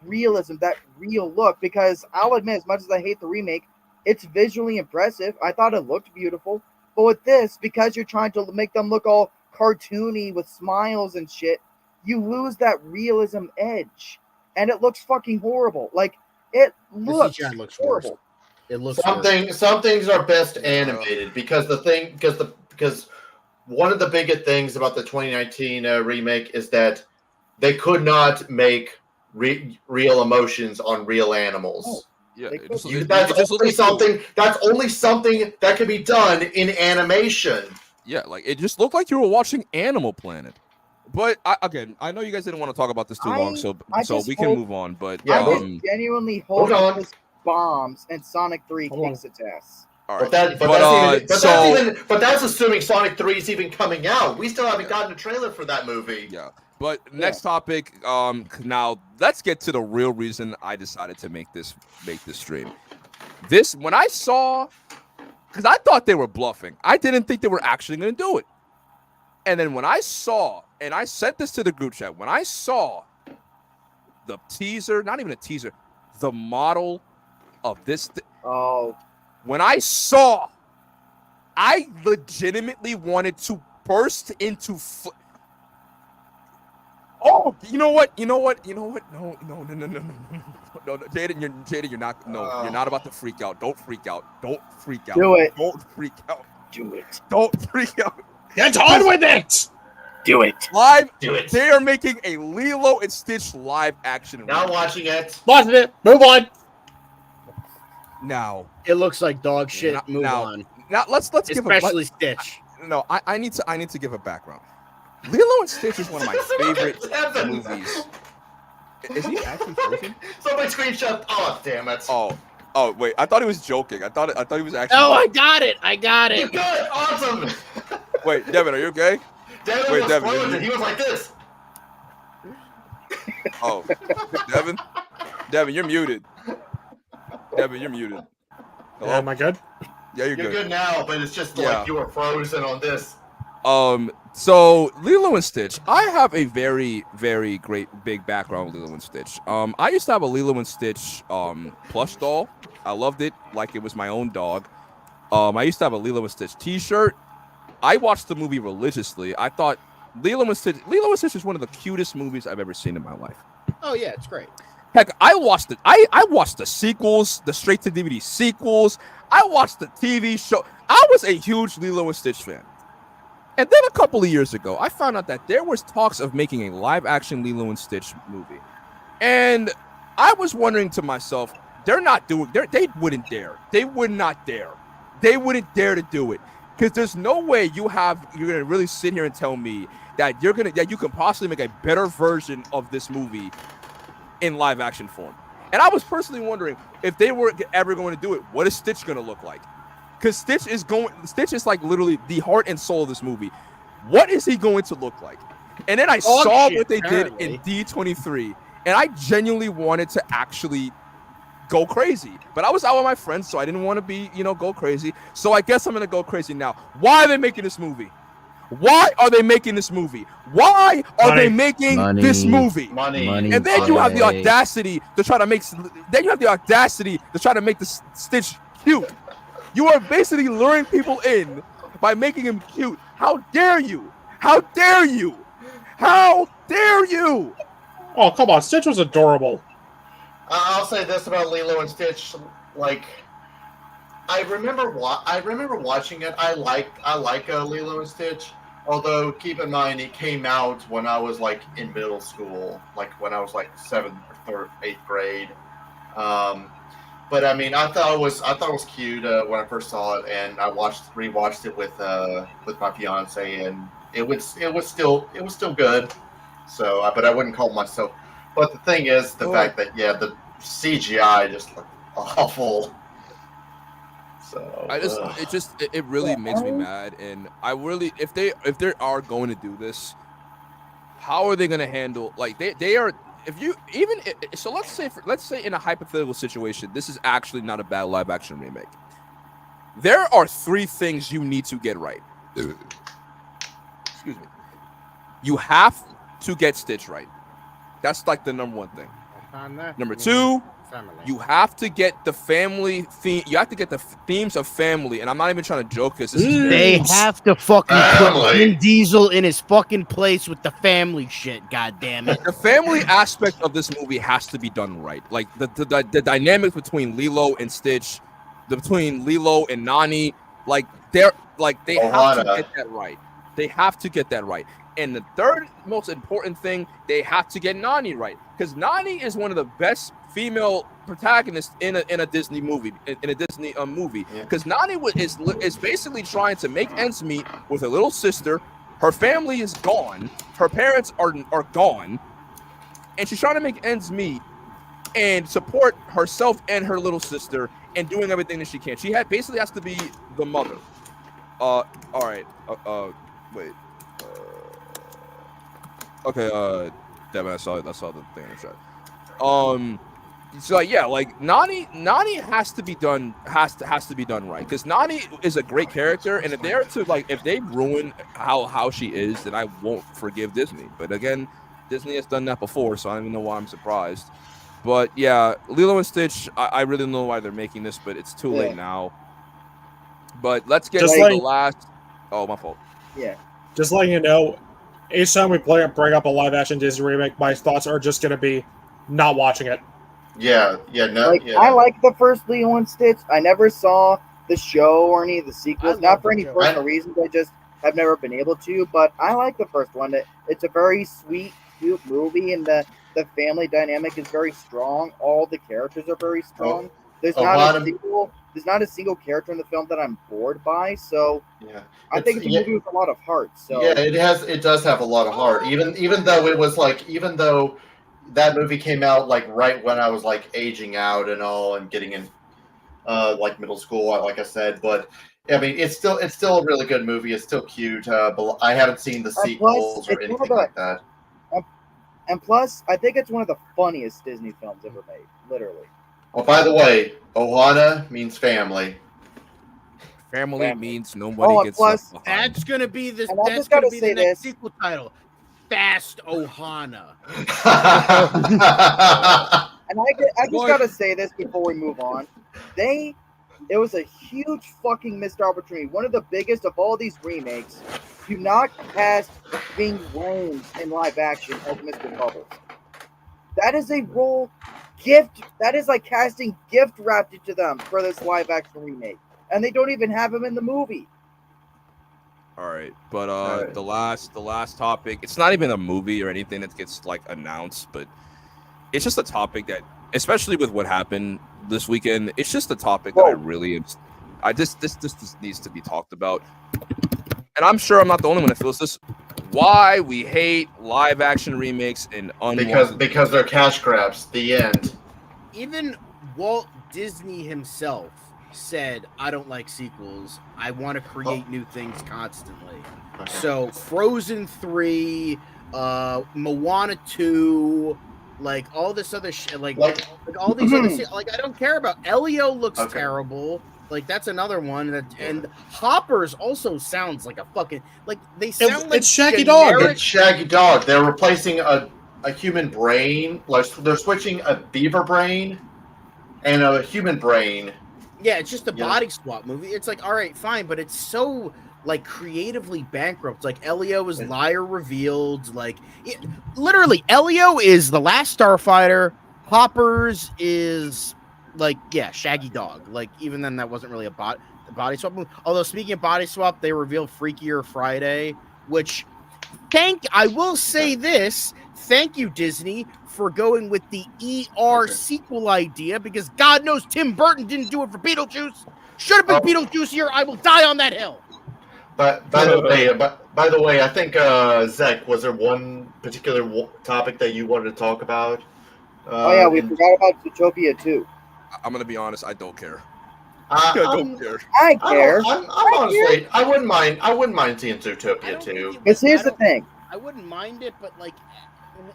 realism, that real look. Because I'll admit, as much as I hate the remake, it's visually impressive. I thought it looked beautiful. But with this, because you're trying to make them look all cartoony with smiles and shit, you lose that realism edge. And it looks fucking horrible. Like, it looks horrible. Worse. It looks worse. Some things are best animated because one of the biggest things about the 2019 remake is that they could not make real emotions on real animals. Yeah, They it just, could- it That's just only looked like something. That's only something that can be done in animation. Yeah, like it just looked like you were watching Animal Planet. But again, I know you guys didn't want to talk about this too long, so I just we can hope- move on. But Yeah, I just genuinely hope hold on. that this bombs and Sonic 3 Hold on. kicks its ass. all But right. that's assuming Sonic 3 is even coming out. We still haven't Yeah. gotten a trailer for that movie. Yeah. But next topic. Now let's get to the real reason I decided to make this stream. When I saw, because I thought they were bluffing. I didn't think they were actually going to do it. And then when I saw, and I sent this to the group chat, when I saw the teaser, not even a teaser, the model of this, Oh, when I saw I legitimately wanted to burst into. Oh, you know what? No, Jaden, you're not. No, you're not about to freak out. Don't freak out. Don't freak out. Do it. Don't freak out. Do it. Don't freak out. Get on with it! Do it. Live. Do it. They are making a Lilo and Stitch live action. Not watching it. Watching it. Move on. Now. It looks like dog shit. Move now, on. Now let's give Especially Stitch. No, I need to give a background. Lilo and Stitch is one of my favorite movies. Is he actually frozen? Somebody screenshot. Oh, damn it. Oh, wait. I thought he was joking. I thought he was actually. Oh, I got it. I got You it. good. Awesome. Wait, Devin, are you okay? Devin Wait, was Devin, frozen. He was like this. Oh, Devin, you're muted. Devin, you're muted. Hello? Am I good? Yeah, you're You're good. good now, but it's just Yeah. like you were frozen on this. So Lilo and Stitch, I have a very, very great big background with Lilo and Stitch. I used to have a Lilo and Stitch plush doll. I loved it like it was my own dog. I used to have a Lilo and Stitch t-shirt. I watched the movie religiously. I thought Lilo and Stitch is one of the cutest movies I've ever seen in my life. Oh yeah, it's great. Heck, I watched it. I watched the sequels, the straight to DVD sequels. I watched the TV show. I was a huge Lilo and Stitch fan. And then a couple of years ago, I found out that there was talks of making a live-action Lilo and Stitch movie. And I was wondering to myself, they wouldn't dare. They would not dare. They wouldn't dare to do it. Because there's no way you're gonna really sit here and tell me that you can possibly make a better version of this movie in live action form. And I was personally wondering if they were ever going to do it, what is Stitch going to look like? Because Stitch is like literally the heart and soul of this movie. What is he going to look like? And then I saw what they did in D23, and I genuinely wanted to actually go crazy. But I was out with my friends, so I didn't want to be, go crazy. So I guess I'm going to go crazy now. Why are they making this movie? Why are they making this movie? Why are they making this movie? Money. And then you have the audacity to try to make the Stitch cute. You are basically luring people in by making him cute. How dare you? How dare you? How dare you? Oh, come on. Stitch was adorable. I'll say this about Lilo and Stitch. Like, I remember watching it. I like Lilo and Stitch. Although, keep in mind, it came out when I was like in middle school, like when I was like 7th or 8th grade. But I mean, I thought it was cute when I first saw it, and I rewatched it with my fiance, and it was still good. So, but I wouldn't call myself. But the thing is, the fact that the CGI just looked awful. So it really makes me mad, and I really if they are going to do this, how are they going to handle they are. If you even so, let's say in a hypothetical situation, this is actually not a bad live action remake. There are 3 things you need to get right. Excuse me. You have to get Stitch right. That's like the number 1 thing. Number 2, you have to get the family theme. You have to get the themes of family, and I'm not even trying to joke because they have to fucking put Vin Diesel in his fucking place with the family shit. God damn it! The family aspect of this movie has to be done right. Like the dynamic between Lilo and Stitch, between Lilo and Nani, they have to get that right. They have to get that right. And the third most important thing, they have to get Nani right, because Nani is one of the best female protagonists in a Disney movie, movie. Because Nani is basically trying to make ends meet with her little sister. Her family is gone. Her parents are gone, and she's trying to make ends meet and support herself and her little sister, and doing everything that she can. She basically has to be the mother. All right. Wait. Okay, Devin, I saw the thing in the chat. So Nani has to be done right, because Nani is a great character, and if they ruin how she is, then I won't forgive Disney. But again, Disney has done that before, so I don't even know why I'm surprised. But yeah, Lilo and Stitch, I really don't know why they're making this, but it's too late now. But let's get Just to like- the last. Oh, my fault. Yeah. Just letting you know, each time we bring up a live action Disney remake, my thoughts are just going to be not watching it. Yeah, no, Like, yeah. I like the first Lilo and Stitch. I never saw the show or any of the sequels. I Not love for the any show. personal reasons. I just have never been able to. But I like the first one. It's a very sweet, cute movie, and the family dynamic is very strong. All the characters are very strong. There's not a single character in the film that I'm bored by. So Yeah. I think it's a movie with a lot of heart. So yeah, it does have a lot of heart. Even though it was like, even though that movie came out like right when I was like aging out and all and getting in like middle school, like I said, but I mean it's still a really good movie. It's still cute. But I haven't seen the sequels or anything like that. And plus, I think it's one of the funniest Disney films ever made. Literally. Oh, by the way, Ohana means family. Family Family. means nobody Oh, and gets plus- left behind. That's gonna be this. And I That's just gonna gotta be say the next this. sequel title. Fast Ohana. And I just gotta say this before we move on. It was a huge fucking missed opportunity. One of the biggest of all these remakes to not cast Ving Rhames in live action as Mr. Bubbles. That is a role gift. That is like casting gift wrapped into them for this live action remake. And they don't even have him in the movie. All right, but right. the last topic. It's not even a movie or anything that gets like announced, but it's just a topic that, especially with what happened this weekend, it's just a topic that I really am. This needs to be talked about, and I'm sure I'm not the only one that feels this. Why we hate live action remakes and because they're cash grabs. The end. Even Walt Disney himself said, "I don't like sequels. I want to create new things constantly." Okay. So Frozen 3, Moana 2, like all this other shit, like all these other shit, like I don't care about. Elio looks terrible. Like that's another one that, and Hoppers also sounds like a fucking like they sound like it's Shaggy Dog. It's Shaggy Dog. They're replacing a human brain. Like they're switching a beaver brain and a human brain. Yeah, it's just a body swap movie. It's like, all right, fine, but it's so like creatively bankrupt. Like Elio is liar revealed. Like literally, Elio is the last Starfighter. Hoppers is like Shaggy Dog. Like even then, that wasn't really a body swap movie. Although speaking of body swap, they revealed Freakier Friday, which I will say this. Thank you, Disney, for going with the ER sequel idea, because God knows Tim Burton didn't do it for Beetlejuice. Should have been Beetlejuice here. I will die on that hill. But by the way, I think Zach, was there one particular topic that you wanted to talk about? We forgot about Zootopia 2. I'm gonna be honest. I don't care. I don't care. I care. I'm honestly, I wouldn't mind seeing Zootopia 2. Because here's the thing. I wouldn't mind it, but like,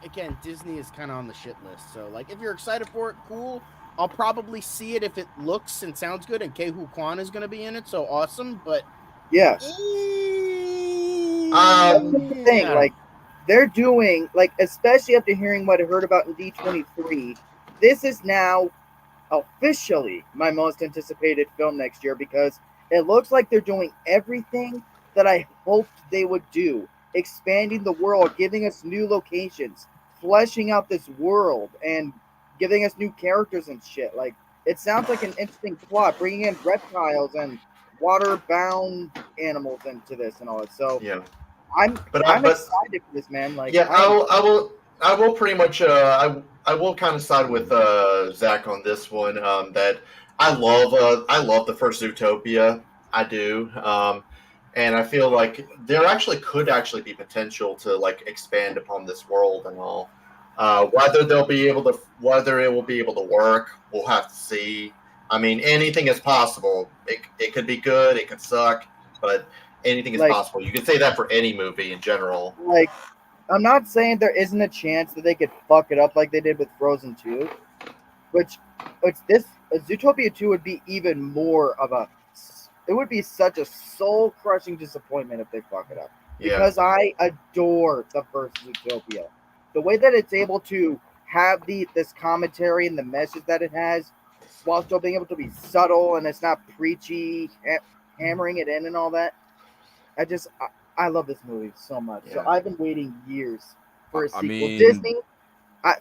again, Disney is kind of on the shit list. So like, if you're excited for it, cool. I'll probably see it if it looks and sounds good, and Ke Huy Quan is going to be in it. So awesome, but yes. That's the thing. Like, they're doing, like, especially after hearing what I heard about in D23, this is now officially my most anticipated film next year, because it looks like they're doing everything that I hoped they would do. Expanding the world, giving us new locations, fleshing out this world, and giving us new characters and shit. Like, it sounds like an interesting plot, bringing in reptiles and water-bound animals into this and all that. So I'm excited for this, man. Like, I will pretty much I will kind of side with Zach on this one. That I love the first Zootopia. I do. And I feel like there could be potential to like expand upon this world and all. Whether it will be able to work, we'll have to see. I mean, anything is possible. It could be good, it could suck, but anything is possible. You can say that for any movie in general. Like, I'm not saying there isn't a chance that they could fuck it up like they did with Frozen 2, which Zootopia 2 would be even more of it would be such a soul-crushing disappointment if they fuck it up. Because I adore the first Zootopia. The way that it's able to have this commentary and the message that it has, while still being able to be subtle and it's not preachy. hammering it in and all that. I love this movie so much. So I've been waiting years for a sequel. Disney,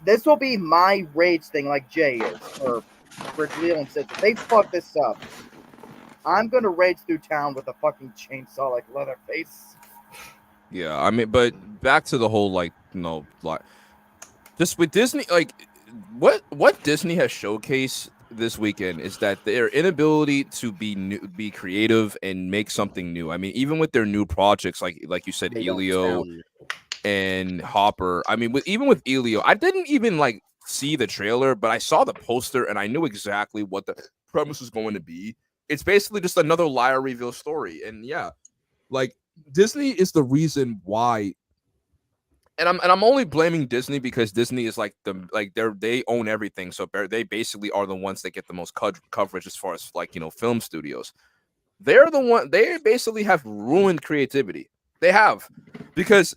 this will be my rage thing, like Jay is for Cleo and Sid. If they fuck this up, I'm gonna rage through town with a fucking chainsaw like Leatherface. Yeah, I mean, but back to the whole like just with Disney, like what Disney has showcased this weekend is that their inability to be creative and make something new. I mean, even with their new projects, like you said, Elio and Hopper. I mean, even with Elio, I didn't even like see the trailer, but I saw the poster and I knew exactly what the premise was going to be. It's basically just another liar reveal story, and yeah, like Disney is the reason why. And I'm only blaming Disney because Disney is like they own everything, so they basically are the ones that get the most coverage as far as like film studios. They're the one. They basically have ruined creativity. They have because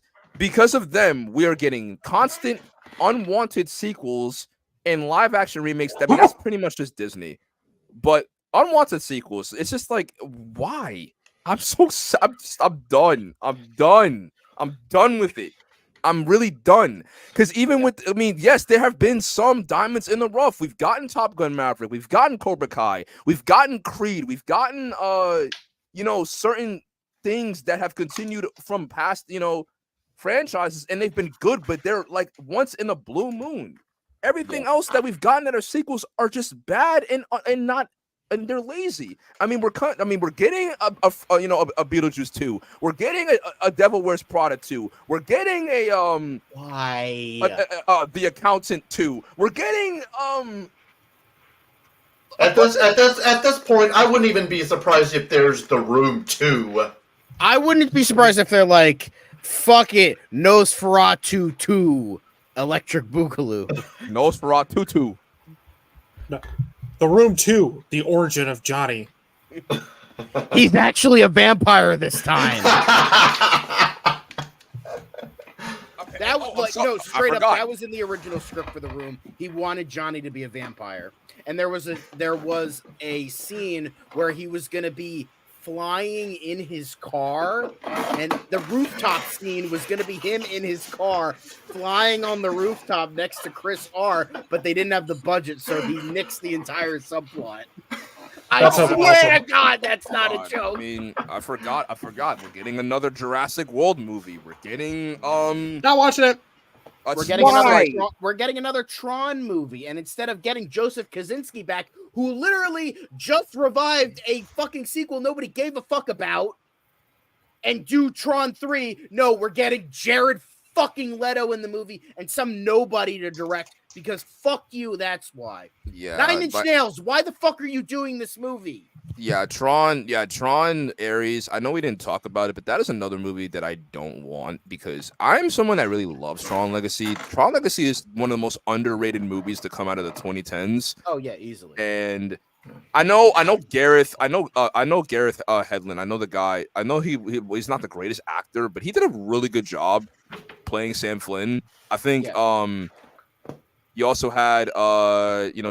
of them, we are getting constant unwanted sequels and live action remakes. I mean, that's pretty much just Disney, but unwanted sequels. It's just like why? I'm done. I'm done with it. I'm really done. Because even with, I mean, yes, there have been some diamonds in the rough. We've gotten Top Gun Maverick. We've gotten Cobra Kai. We've gotten Creed. We've gotten, certain things that have continued from past, franchises, and they've been good, but they're like once in a blue moon. Everything else that we've gotten that are sequels are just bad and not. And they're lazy. I mean, we're getting a Beetlejuice 2. We're getting a Devil Wears Prada 2. We're getting a The Accountant 2. We're getting At this point, I wouldn't even be surprised if there's The Room 2. I wouldn't be surprised if they're like, fuck it, Nosferatu 2, Electric Boogaloo. Nosferatu 2. No. The Room 2, The Origin of Johnny. He's actually a vampire this time. That was straight up. That was in the original script for The Room. He wanted Johnny to be a vampire, and there was a scene where he was going to be flying in his car, and the rooftop scene was going to be him in his car flying on the rooftop next to Chris R, but they didn't have the budget, so he nixed the entire subplot. I swear to God, that's not a joke. I mean, I forgot. We're getting another Jurassic World movie. We're getting not watching it. We're getting another Tron movie, and instead of getting Joseph Kaczynski back, who literally just revived a fucking sequel nobody gave a fuck about, and do Tron 3, no, we're getting Jared fucking Leto in the movie and some nobody to direct because fuck you, that's why. Yeah. 9 Inch Nails, why the fuck are you doing this movie? Yeah, Tron Ares. I know we didn't talk about it, but that is another movie that I don't want because I'm someone that really loves Tron Legacy. Tron Legacy is one of the most underrated movies to come out of the 2010s. Oh yeah, easily. And I know Gareth. I know Gareth Hedlund. I know the guy. I know he's not the greatest actor, but he did a really good job playing Sam Flynn. I think you also had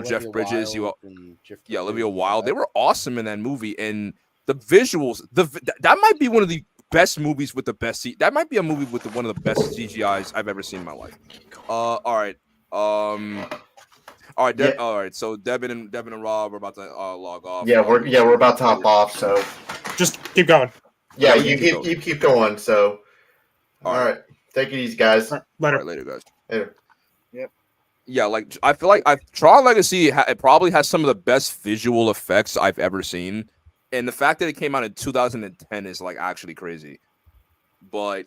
Jeff Bridges, Olivia Wilde. They were awesome in that movie, and the visuals. That might be one of the best movies with the best. That might be a movie with one of the best CGIs I've ever seen in my life. All right. All right. So Devin and Rob are about to log off. Yeah, we're about to hop off. So just keep going. Yeah, you keep going. So all right. Take it easy, guys. Later. All right, later, guys. Later. Yep. Yeah, like I feel like Tron Legacy it probably has some of the best visual effects I've ever seen, and the fact that it came out in 2010 is like actually crazy. But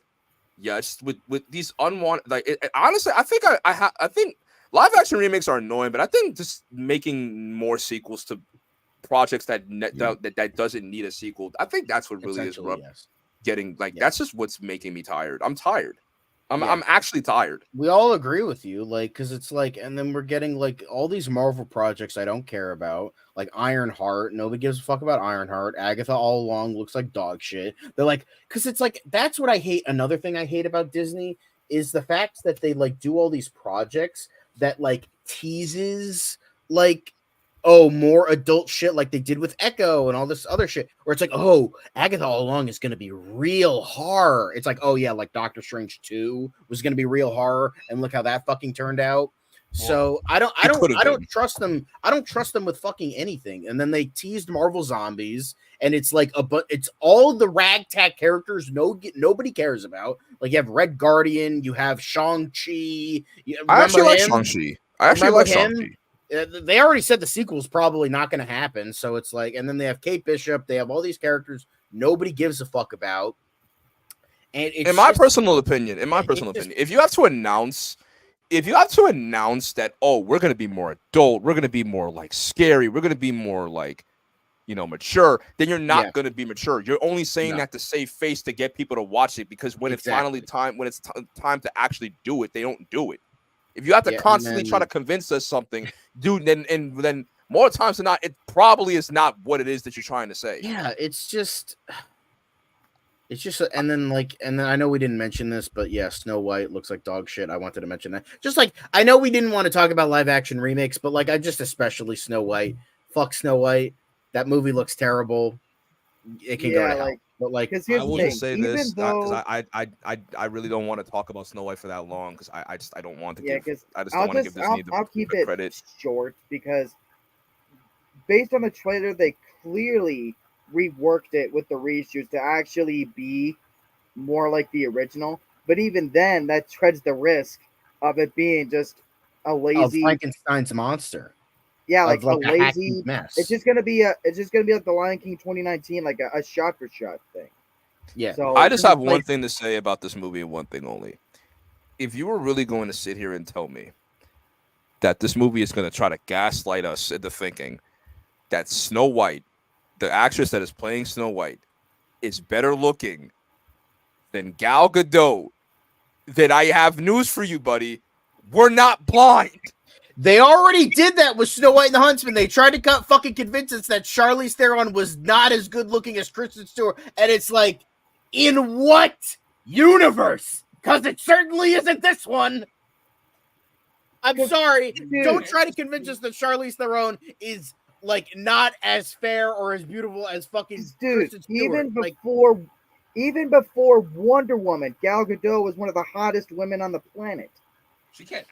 yeah, it's with these unwanted honestly, I think live action remakes are annoying, but I think just making more sequels to projects that doesn't need a sequel, I think that's what really is rough. Yes. Getting that's just what's making me tired. I'm tired. I'm actually tired. We all agree with you, because it's and then we're getting all these Marvel projects I don't care about, like Ironheart. Nobody gives a fuck about Ironheart. Agatha all along looks like dog shit. They're because it's that's what I hate. Another thing I hate about Disney is the fact that they do all these projects that teases oh, more adult shit like they did with Echo and all this other shit, where it's like, oh, Agatha all along is going to be real horror. It's like, oh yeah, like Doctor Strange 2 was going to be real horror, and look how that fucking turned out. So I don't trust them. I don't trust them with fucking anything. And then they teased Marvel Zombies, and it's like it's all the ragtag characters nobody cares about. Like you have Red Guardian, you have Shang-Chi. I actually like Shang-Chi. They already said the sequel's probably not going to happen, so it's like, and then they have Kate Bishop. They have all these characters nobody gives a fuck about. And it's in my personal opinion, if you have to announce that, oh, we're going to be more adult, we're going to be more like scary, we're going to be more like, mature, then you're not going to be mature. You're only saying that to save face to get people to watch it, because when it's finally time, when it's time to actually do it, they don't do it. If you have to constantly try to convince us something, dude, then more times than not, it probably is not what it is that you're trying to say. Yeah, it's just, and then I know we didn't mention this, but yeah, Snow White looks like dog shit. I wanted to mention that. Just like, I know we didn't want to talk about live action remakes, but like, I just especially Snow White. Fuck Snow White. That movie looks terrible. It can go to hell. But like, I will just say this, because I really don't want to talk about Snow White for that long, because I don't want to I just don't want to give Disney the credit. Short, because based on the trailer, they clearly reworked it with the reshoots to actually be more like the original. But even then, that treads the risk of it being just a lazy Frankenstein's monster. Yeah, like a lazy mess. It's just gonna be like the Lion King 2019, like a shot for shot thing. Yeah. So I just have one thing to say about this movie, and one thing only. If you were really going to sit here and tell me that this movie is going to try to gaslight us into thinking that Snow White, the actress that is playing Snow White, is better looking than Gal Gadot, then I have news for you, buddy. We're not blind. They already did that with Snow White and the Huntsman. They tried to fucking convince us that Charlize Theron was not as good looking as Kristen Stewart. And it's like, in what universe? Because it certainly isn't this one. I'm sorry. Dude. Don't try to convince us that Charlize Theron is like not as fair or as beautiful as fucking Kristen Stewart. Even before Wonder Woman, Gal Gadot was one of the hottest women on the planet. She can't.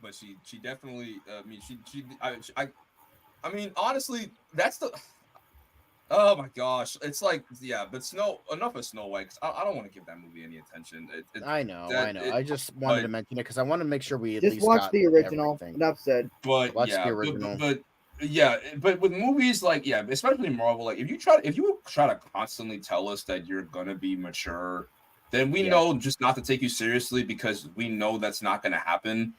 But she definitely. I mean, honestly, that's the. Oh my gosh, it's like, yeah, but enough of Snow White. I don't want to give that movie any attention. I know. I just wanted to mention it because I want to make sure we at least watch the original. Everything. Enough said. But watch the original. But with movies like especially Marvel, like if you try to constantly tell us that you're gonna be mature, then we know just not to take you seriously, because we know that's not gonna happen.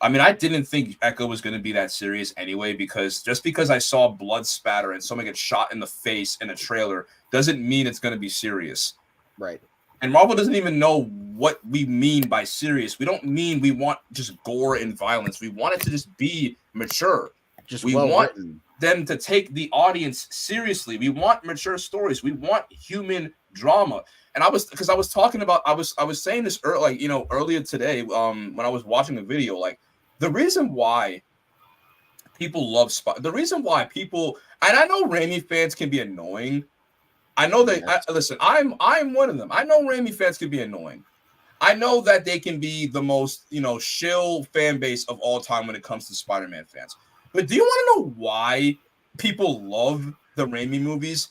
I mean, I didn't think Echo was going to be that serious anyway, because just because I saw blood spatter and someone get shot in the face in a trailer doesn't mean it's going to be serious. Right. And Marvel doesn't even know what we mean by serious. We don't mean we want just gore and violence. We want it to just be mature. We want them to take the audience seriously. We want mature stories. We want human drama. And I was saying this earlier today when I was watching the video, like, the reason why people love the reason why people, and I know Raimi fans can be annoying. I know listen, I'm one of them. I know Raimi fans can be annoying. I know that they can be the most, shill fan base of all time when it comes to Spider-Man fans. But do you want to know why people love the Raimi movies?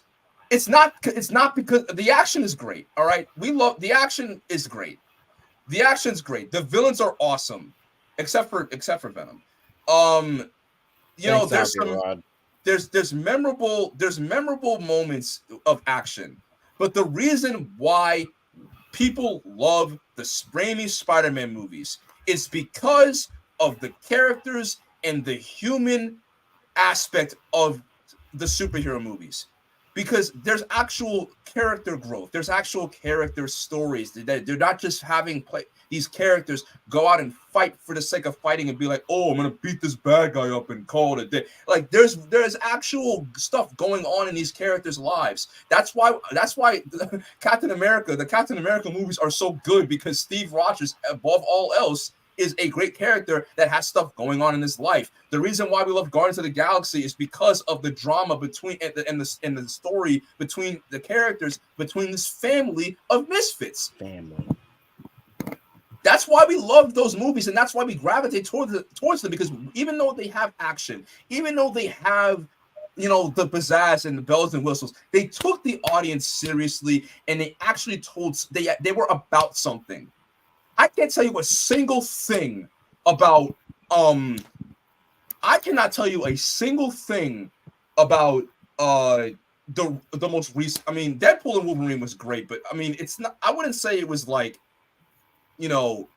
It's not because the action is great. All right. The action is great. The action's great. The villains are awesome. Except for Venom. There's memorable moments of action. But the reason why people love the Raimi Spider-Man movies is because of the characters and the human aspect of the superhero movies. Because there's actual character growth. There's actual character stories. They're not just having these characters go out and fight for the sake of fighting and be like, oh, I'm going to beat this bad guy up and call it a day. Like, there's actual stuff going on in these characters' lives. That's why the Captain America movies are so good, because Steve Rogers, above all else, is a great character that has stuff going on in his life. The reason why we love Guardians of the Galaxy is because of the drama between and the story between the characters, between this family of misfits. Family. That's why we love those movies, and that's why we gravitate towards them, because even though they have action, even though they have, you know, the pizzazz and the bells and whistles, they took the audience seriously, and they actually they were about something. I can't tell you a single thing about I cannot tell you a single thing about the most recent. I mean, Deadpool and Wolverine was great, but I mean, it's not. I wouldn't say it was like, you know,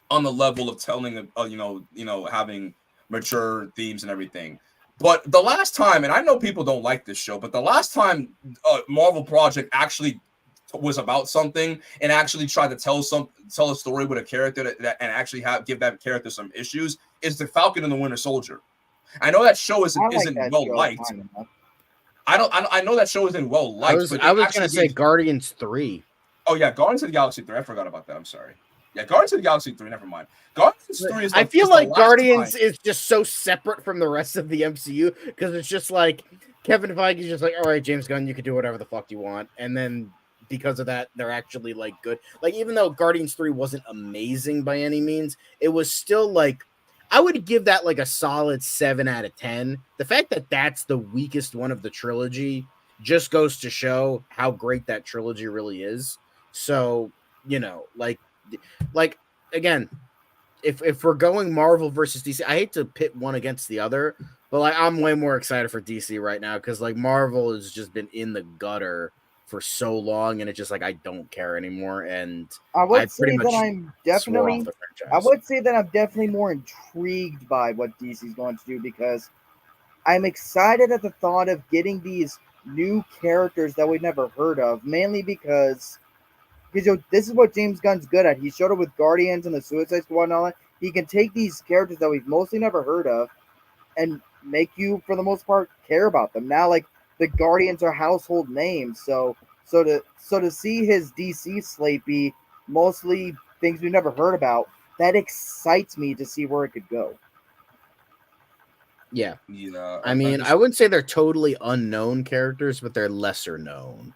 on the level of telling, having mature themes and everything. But the last time, and I know people don't like this show, but the last time Marvel Project actually was about something and actually tried to tell a story with a character that and actually give that character some issues is the Falcon and the Winter Soldier. I know that show isn't well liked. I know that show isn't well liked. I was gonna say Guardians 3. Oh yeah, Guardians of the Galaxy 3. I forgot about that. I'm sorry. Yeah, Guardians of the Galaxy 3. Never mind. Guardians 3 is. I feel like Guardians is just so separate from the rest of the MCU because it's just like Kevin Feige's just like, all right, James Gunn, you can do whatever the fuck you want, and then because of that, they're actually like good. Like even though Guardians 3 wasn't amazing by any means, it was still like I would give that like a solid 7 out of 10. The fact that that's the weakest one of the trilogy just goes to show how great that trilogy really is. So, you know, like again, if we're going Marvel versus DC, I hate to pit one against the other, but like I'm way more excited for DC right now because like Marvel has just been in the gutter for so long, and it's just like I don't care anymore. And I would say that I'm definitely more intrigued by what DC's going to do because I'm excited at the thought of getting these new characters that we've never heard of, mainly because this is what James Gunn's good at. He showed it with Guardians and the Suicide Squad and all that. He can take these characters that we've mostly never heard of and make you, for the most part, care about them. Now, like, the Guardians are household names, so to see his DC slate be mostly things we've never heard about, that excites me to see where it could go. Yeah. Yeah. I mean, I wouldn't say they're totally unknown characters, but they're lesser known.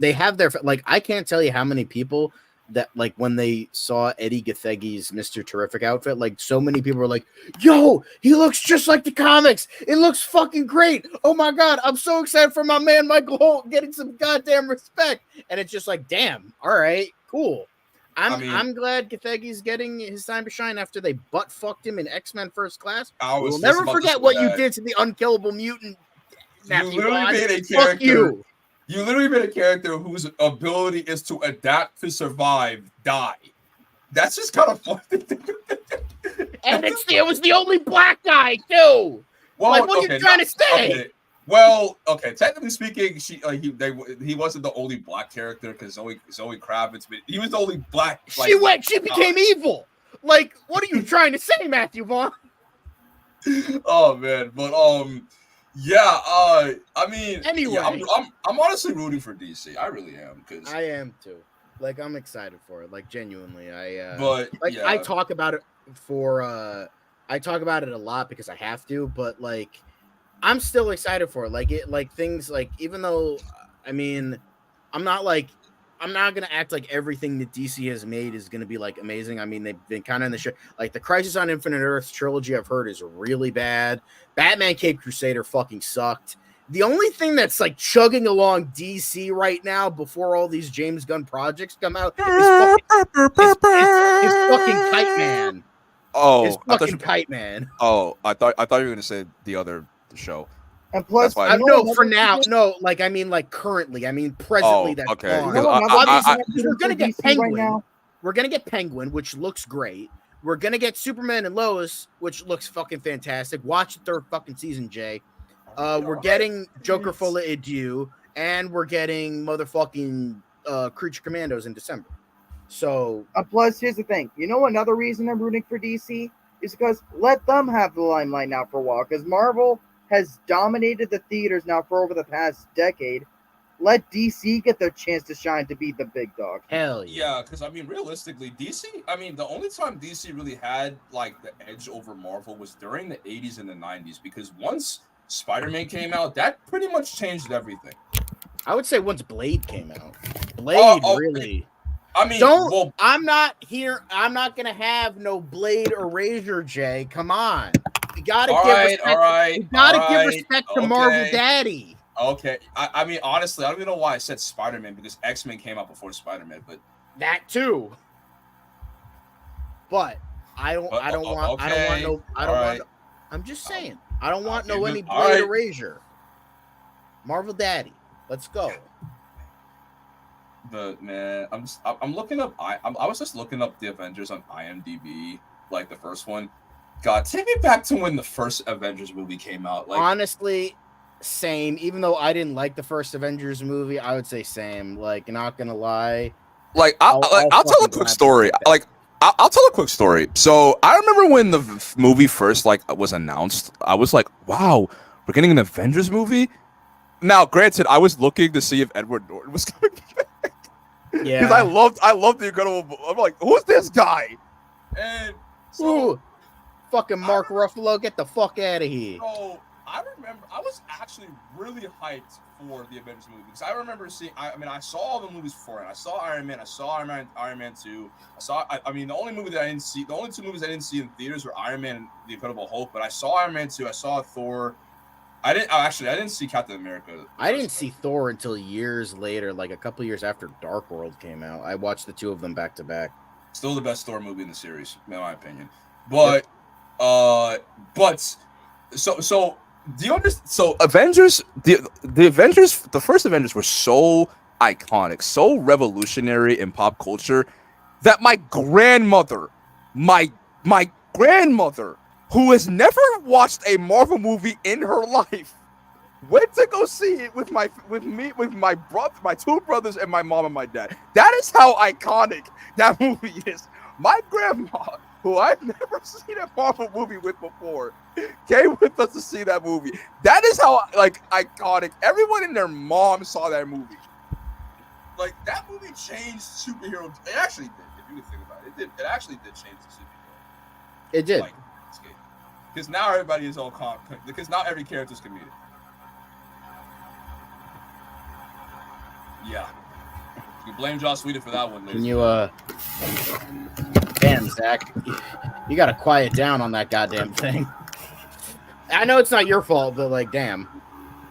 They have their, like, I can't tell you how many people that, like, when they saw Eddie Gathegi's Mr. Terrific outfit, like, so many people were like, yo, he looks just like the comics. It looks fucking great. Oh my God, I'm so excited for my man Michael Holt getting some goddamn respect. And it's just like, damn, all right, cool. I'm glad Gathegi's getting his time to shine after they butt fucked him in X-Men First Class. We'll never forget what you did to the unkillable mutant. You literally made a character. Fuck you. You literally made a character whose ability is to adapt to survive, die. That's just kind of fun. And it was the only black guy too. Well, like, what are you trying to say? Okay. Well, okay. Technically speaking, he wasn't the only black character because Zoe Kravitz, but he was the only black. Like, she became evil. Like, what are you trying to say, Matthew Vaughn? Oh man, but yeah, I mean, anyway, yeah, I'm honestly rooting for DC. I really am because I am too. Like, I'm excited for it. Like, genuinely, yeah. I talk about it I talk about it a lot because I have to, but like, I'm still excited for it. Like things like, even though, I mean, I'm not gonna act like everything that DC has made is gonna be like amazing. I mean, they've been kind of in the shit. Like the Crisis on Infinite Earths trilogy, I've heard is really bad. Batman Caped Crusader fucking sucked. The only thing that's like chugging along DC right now before all these James Gunn projects come out is fucking Kite Man. Oh, it's fucking Kite Man. Oh, I thought you were gonna say the show. And plus, for now, like I mean, like currently, I mean presently. That's okay. We're gonna get Penguin. Right, we're gonna get Penguin, which looks great. We're gonna get Superman and Lois, which looks fucking fantastic. Watch the third fucking season, Jay. We're getting Joker Full of Adieu, and we're getting motherfucking Creature Commandos in December. So, plus, here's the thing. You know, another reason I'm rooting for DC is because let them have the limelight now for a while. Because Marvel has dominated the theaters now for over the past decade. let DC get their chance to shine to be the big dog. Hell yeah. Yeah, because I mean, realistically, DC. I mean, the only time DC really had like the edge over Marvel was during the 80s and the 90s. Because once Spider-Man came out, that pretty much changed everything. I would say once Blade came out, Blade really. I mean, don't. I'm not here. I'm not gonna have no Blade erasure, Jay. Come on. You gotta give respect. All right. You gotta give respect to Marvel Daddy. Okay. I mean, honestly, I don't even know why I said Spider-Man because X-Men came out before Spider-Man, but that too. But I don't want. I'm just saying. I don't want any Blade erasure. Marvel Daddy. Let's go. I'm looking up. I was just looking up the Avengers on IMDb, like the first one. God, take me back to when the first Avengers movie came out. Like, honestly, same. Even though I didn't like the first Avengers movie, I would say same. Like, not gonna lie. Like, I'll tell a quick story. Like, I'll tell a quick story. So I remember when the movie first was announced, I was like, "Wow, we're getting an Avengers movie." Now, granted, I was looking to see if Edward Norton was coming back. Yeah, because I loved the Incredible. I'm like, who's this guy? And so, fucking Mark Ruffalo, get the fuck out of here. So I remember I was actually really hyped for the Avengers movie because I remember seeing. I saw all the movies before, and I saw Iron Man. I saw Iron Man 2. I mean, the only movie that I didn't see, the only two movies I didn't see in theaters were Iron Man and The Incredible Hulk. But I saw Iron Man 2. I saw Thor. I didn't see Captain America. I didn't see Thor until years later, like a couple years after Dark World came out. I watched the two of them back to back. Still the best Thor movie in the series, in my opinion. But, so do you understand? So Avengers, the Avengers, the first Avengers were so iconic, so revolutionary in pop culture that my grandmother, who has never watched a Marvel movie in her life, went to go see it with my brother, my two brothers, and my mom and my dad. That is how iconic that movie is. My grandma, who I've never seen a Marvel movie with before, came with us to see that movie. That is how iconic. Everyone and their mom saw that movie. Like, that movie changed superheroes. It actually did. If you think about it, it actually did change the superhero. It did. Because now everybody is all because now every character is comedic. Yeah. You blame Joss Whedon for that one, ladies. Can you damn, Zach, you gotta quiet down on that goddamn thing. I know it's not your fault, but like, damn.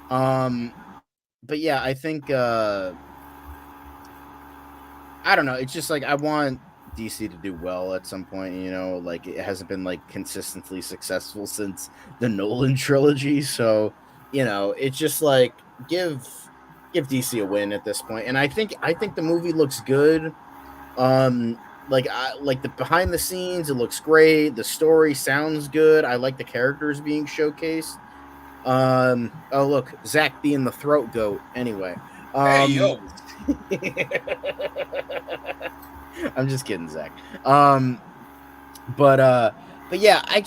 But yeah, I think I don't know. It's just like I want DC to do well at some point, you know, like it hasn't been like consistently successful since the Nolan trilogy. So, you know, it's just like give DC a win at this point. And I think the movie looks good. Like the behind the scenes, it looks great. The story sounds good. I like the characters being showcased. Oh look, Zach being the throat goat. Anyway, hey yo. I'm just kidding, Zach. But yeah, I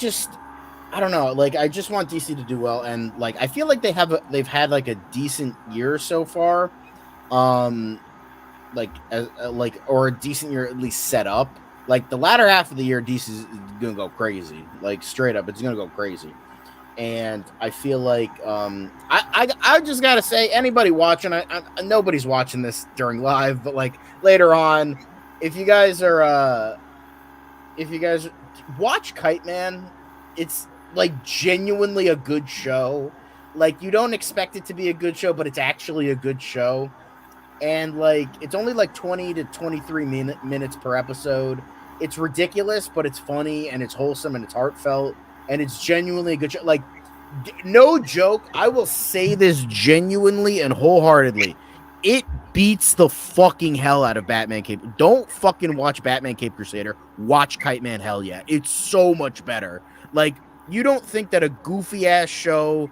don't know. Like, I just want DC to do well, and like, I feel like they've had like a decent year so far, like or a decent year at least set up. Like the latter half of the year, DC is gonna go crazy. Like straight up, it's gonna go crazy. And I feel like I just gotta say, anybody watching, nobody's watching this during live, but like later on, if you guys watch Kite Man, it's like genuinely a good show. Like, you don't expect it to be a good show, but it's actually a good show. And like, it's only like 20 to 23 minutes per episode. It's ridiculous, but it's funny and it's wholesome and it's heartfelt and it's genuinely a good show. Like, no joke, I will say this genuinely and wholeheartedly. It beats the fucking hell out of Batman Cape. Don't fucking watch Batman Cape Crusader. Watch Kite Man, hell yeah. It's so much better. Like, you don't think that a goofy ass show,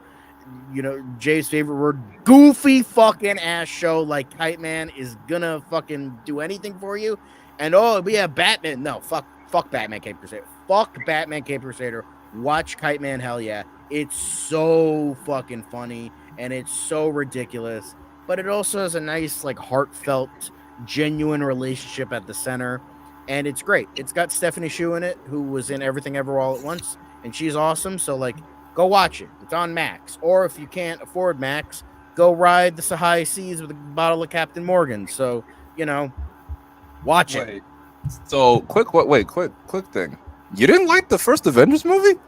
you know, Jay's favorite word, goofy fucking ass show like Kite Man is gonna fucking do anything for you? And oh, we have Batman. No, fuck Batman Cape Crusader. Fuck Batman Cape Crusader. Watch Kite Man, hell yeah. It's so fucking funny and it's so ridiculous. but it also has a nice, like, heartfelt, genuine relationship at the center, and it's great. It's got Stephanie Shu in it, who was in Everything Ever All at Once, and she's awesome. So, like, go watch it. It's on Max, or if you can't afford Max, go ride the high seas with a bottle of Captain Morgan. So, watch it. Wait. So quick thing. You didn't like the first Avengers movie?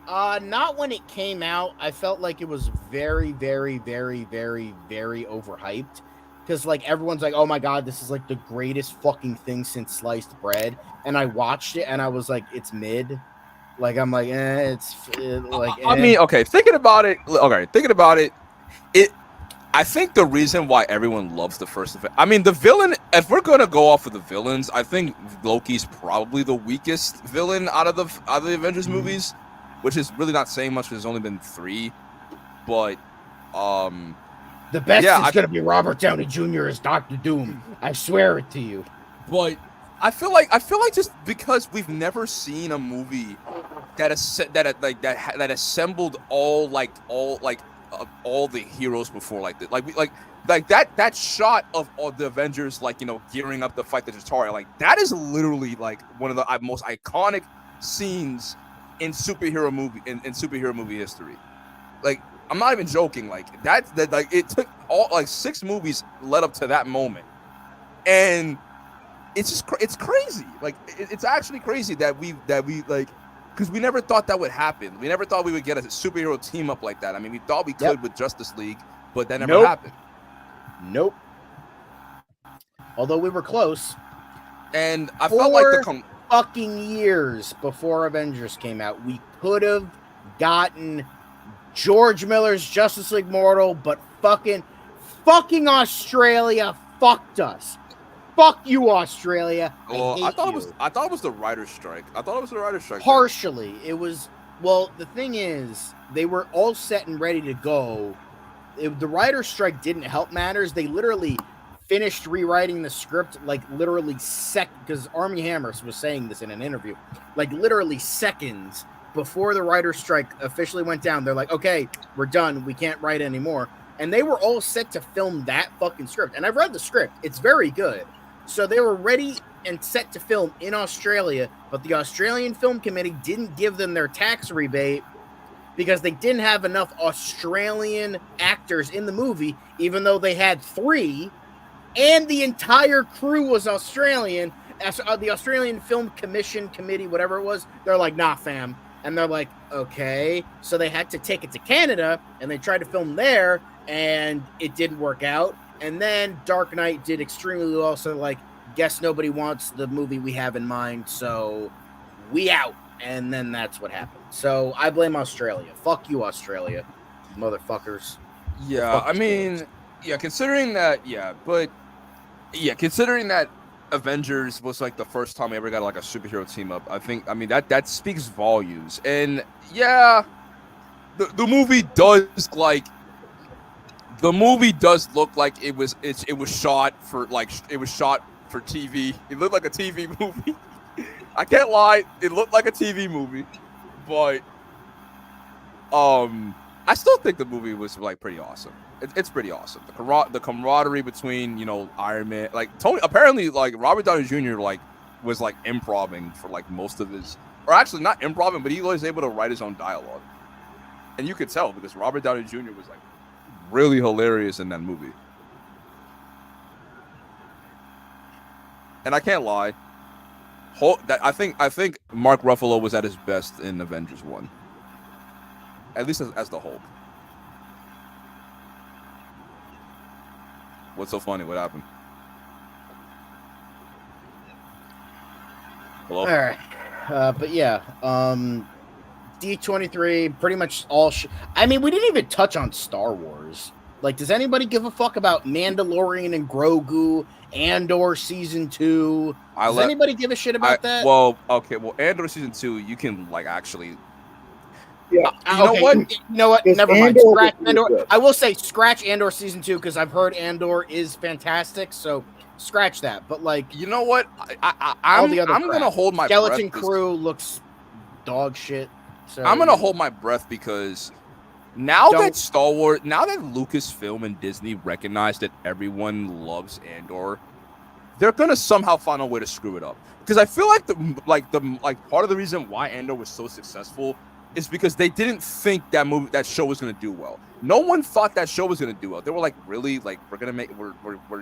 Not when it came out. I felt like it was very, very, very, very, very overhyped. Because, like, everyone's like, oh my god, this is, like, the greatest fucking thing since sliced bread. And I watched it, and I was like, it's mid. Like, I'm like, I mean, okay, thinking about it, I think the reason why everyone loves the first event, I mean, the villain, if we're going to go off of the villains, I think Loki's probably the weakest villain out of the Avengers movies, which is really not saying much because there's only been 3. But, the best is going to be Robert Downey Jr. as Doctor Doom. I swear it to you. But I feel like just because we've never seen a movie that assembled all the heroes before like that. Like that shot of all the Avengers, gearing up to fight the Chitauri, like that is literally like one of the most iconic scenes in superhero movie history. Like, I'm not even joking. Like it took all 6 movies led up to that moment, and it's crazy. Like it's actually crazy that we because we never thought that would happen. We never thought we would get a superhero team up like that. I mean, we thought we could with Justice League, but that never happened. Nope. Although we were close. And I felt like fucking years before Avengers came out, we could have gotten George Miller's Justice League Mortal, but fucking Australia fucked us. Fuck you, Australia. I thought it was the writer's strike. Partially. It was, well, the thing is, they were all set and ready to go. The writer's strike didn't help matters. They literally finished rewriting the script, because Armie Hammer was saying this in an interview, literally seconds before the writer's strike officially went down. They're like, okay, we're done. We can't write anymore. And they were all set to film that fucking script. And I've read the script. It's very good. So they were ready and set to film in Australia, but the Australian Film Committee didn't give them their tax rebate because they didn't have enough Australian actors in the movie, even though they had 3, and the entire crew was Australian. The Australian Film Committee, whatever it was, they're like, nah, fam. And they're like, okay. So they had to take it to Canada, and they tried to film there, and it didn't work out. And then Dark Knight did extremely well, so guess nobody wants the movie we have in mind, so we out. And then that's what happened. So I blame Australia. Fuck you, Australia, motherfuckers. Yeah, I mean, considering that Avengers was the first time we ever got a superhero team up, that speaks volumes. And yeah, the movie does look like it was shot for TV. It looked like a TV movie. I can't lie, it looked like a TV movie, but I still think the movie was pretty awesome. It's pretty awesome. The camaraderie between Iron Man, Tony. Apparently, Robert Downey Jr. was improving for most of his, or actually not improving, but he was able to write his own dialogue, and you could tell because Robert Downey Jr. was really hilarious in that movie. And I can't lie, I think Mark Ruffalo was at his best in Avengers 1, at least as the Hulk. What's so funny? What happened? Hello? All right. But yeah, D23, pretty much all. I mean, we didn't even touch on Star Wars. Does anybody give a fuck about Mandalorian and Grogu, Andor season 2? Does anybody give a shit about that? Well, okay. Well, Andor season 2, you can actually. Yeah. You know what? Never mind. Andor Scratch is Andor. good. I will say scratch Andor season 2 because I've heard Andor is fantastic. So scratch that. But you know what? all the other I'm gonna hold my Skeleton breath. Crew looks dog shit. So I'm gonna hold my breath because Now that Lucasfilm and Disney recognize that everyone loves Andor, they're gonna somehow find a way to screw it up. Because I feel like part of the reason why Andor was so successful is because they didn't think that show was gonna do well. No one thought that show was gonna do well. They were like, really? Like,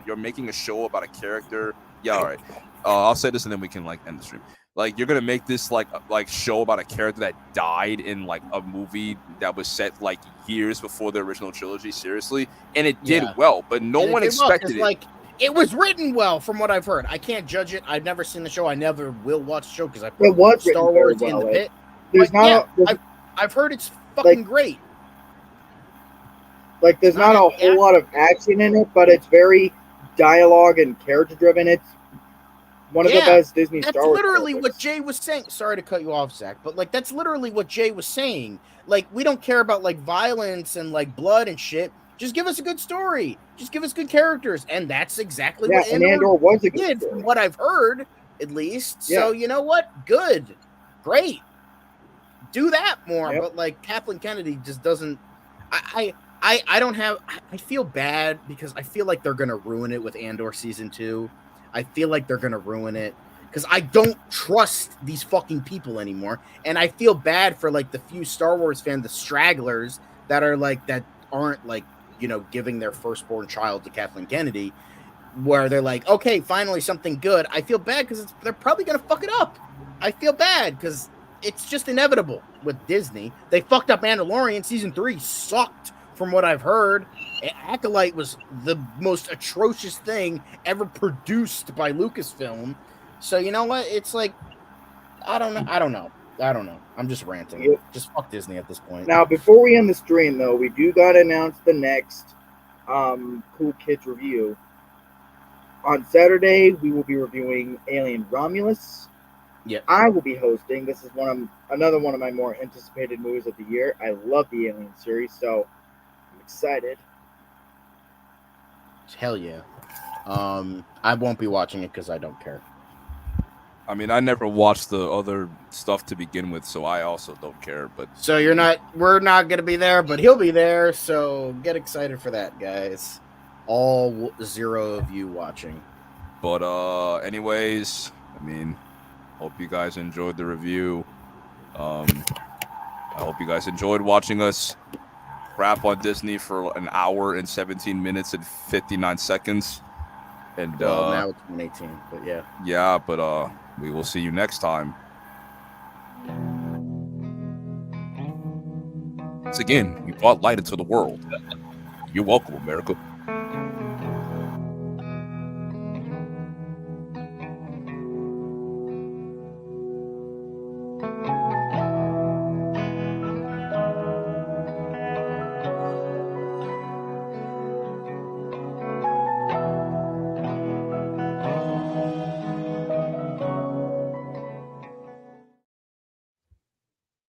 you're making a show about a character? Yeah, all right. I'll say this and then we can like end the stream. Like, you're gonna make this like show about a character that died in like a movie that was set like years before the original trilogy. Seriously, and it did well, but no one expected it. Like, it was written well, from what I've heard. I can't judge it. I've never seen the show. I never will watch the show because I put Star Wars in the pit. I've heard it's fucking great. Like, there's not a whole lot of action in it, but it's very dialogue and character driven. It's one of the best Disney Star Wars. That's literally what Jay was saying. Sorry to cut you off, Zach, but like that's literally what Jay was saying. Like, we don't care about like violence and like blood and shit. Just give us a good story. Just give us good characters, and that's exactly what Andor was a good story. From what I've heard, at least. Yeah. So you know what? Good, great. Do that more. But like Kathleen Kennedy just doesn't. I don't have. I feel bad because I feel like they're gonna ruin it with Andor season 2. I feel like they're gonna ruin it because I don't trust these fucking people anymore, and I feel bad for like the few Star Wars fans, the stragglers that are like that aren't like, you know, giving their firstborn child to Kathleen Kennedy, where they're like, okay, finally something good. I feel bad because they're probably gonna fuck it up. I feel bad because it's just inevitable with Disney. They fucked up Mandalorian. Season 3 sucked. From what I've heard, Acolyte was the most atrocious thing ever produced by Lucasfilm. So you know what? It's like, I don't know. I'm just ranting. Yep. Just fuck Disney at this point. Now, before we end the stream, though, we do got to announce the next Cool Kids review. On Saturday, we will be reviewing Alien Romulus. Yeah, I will be hosting. This is another one of my more anticipated movies of the year. I love the Alien series, so excited. Hell yeah. I won't be watching it because I don't care. I mean, I never watched the other stuff to begin with, so I also don't care. But so we're not gonna be there, but he'll be there. So get excited for that, guys. All 0 of you watching. But anyways, I mean, hope you guys enjoyed the review. I hope you guys enjoyed watching us crap on Disney for an hour and 17 minutes and 59 seconds. And now it's 1:18, but yeah. Yeah, but we will see you next time. Once again, we brought light into the world. You're welcome, America.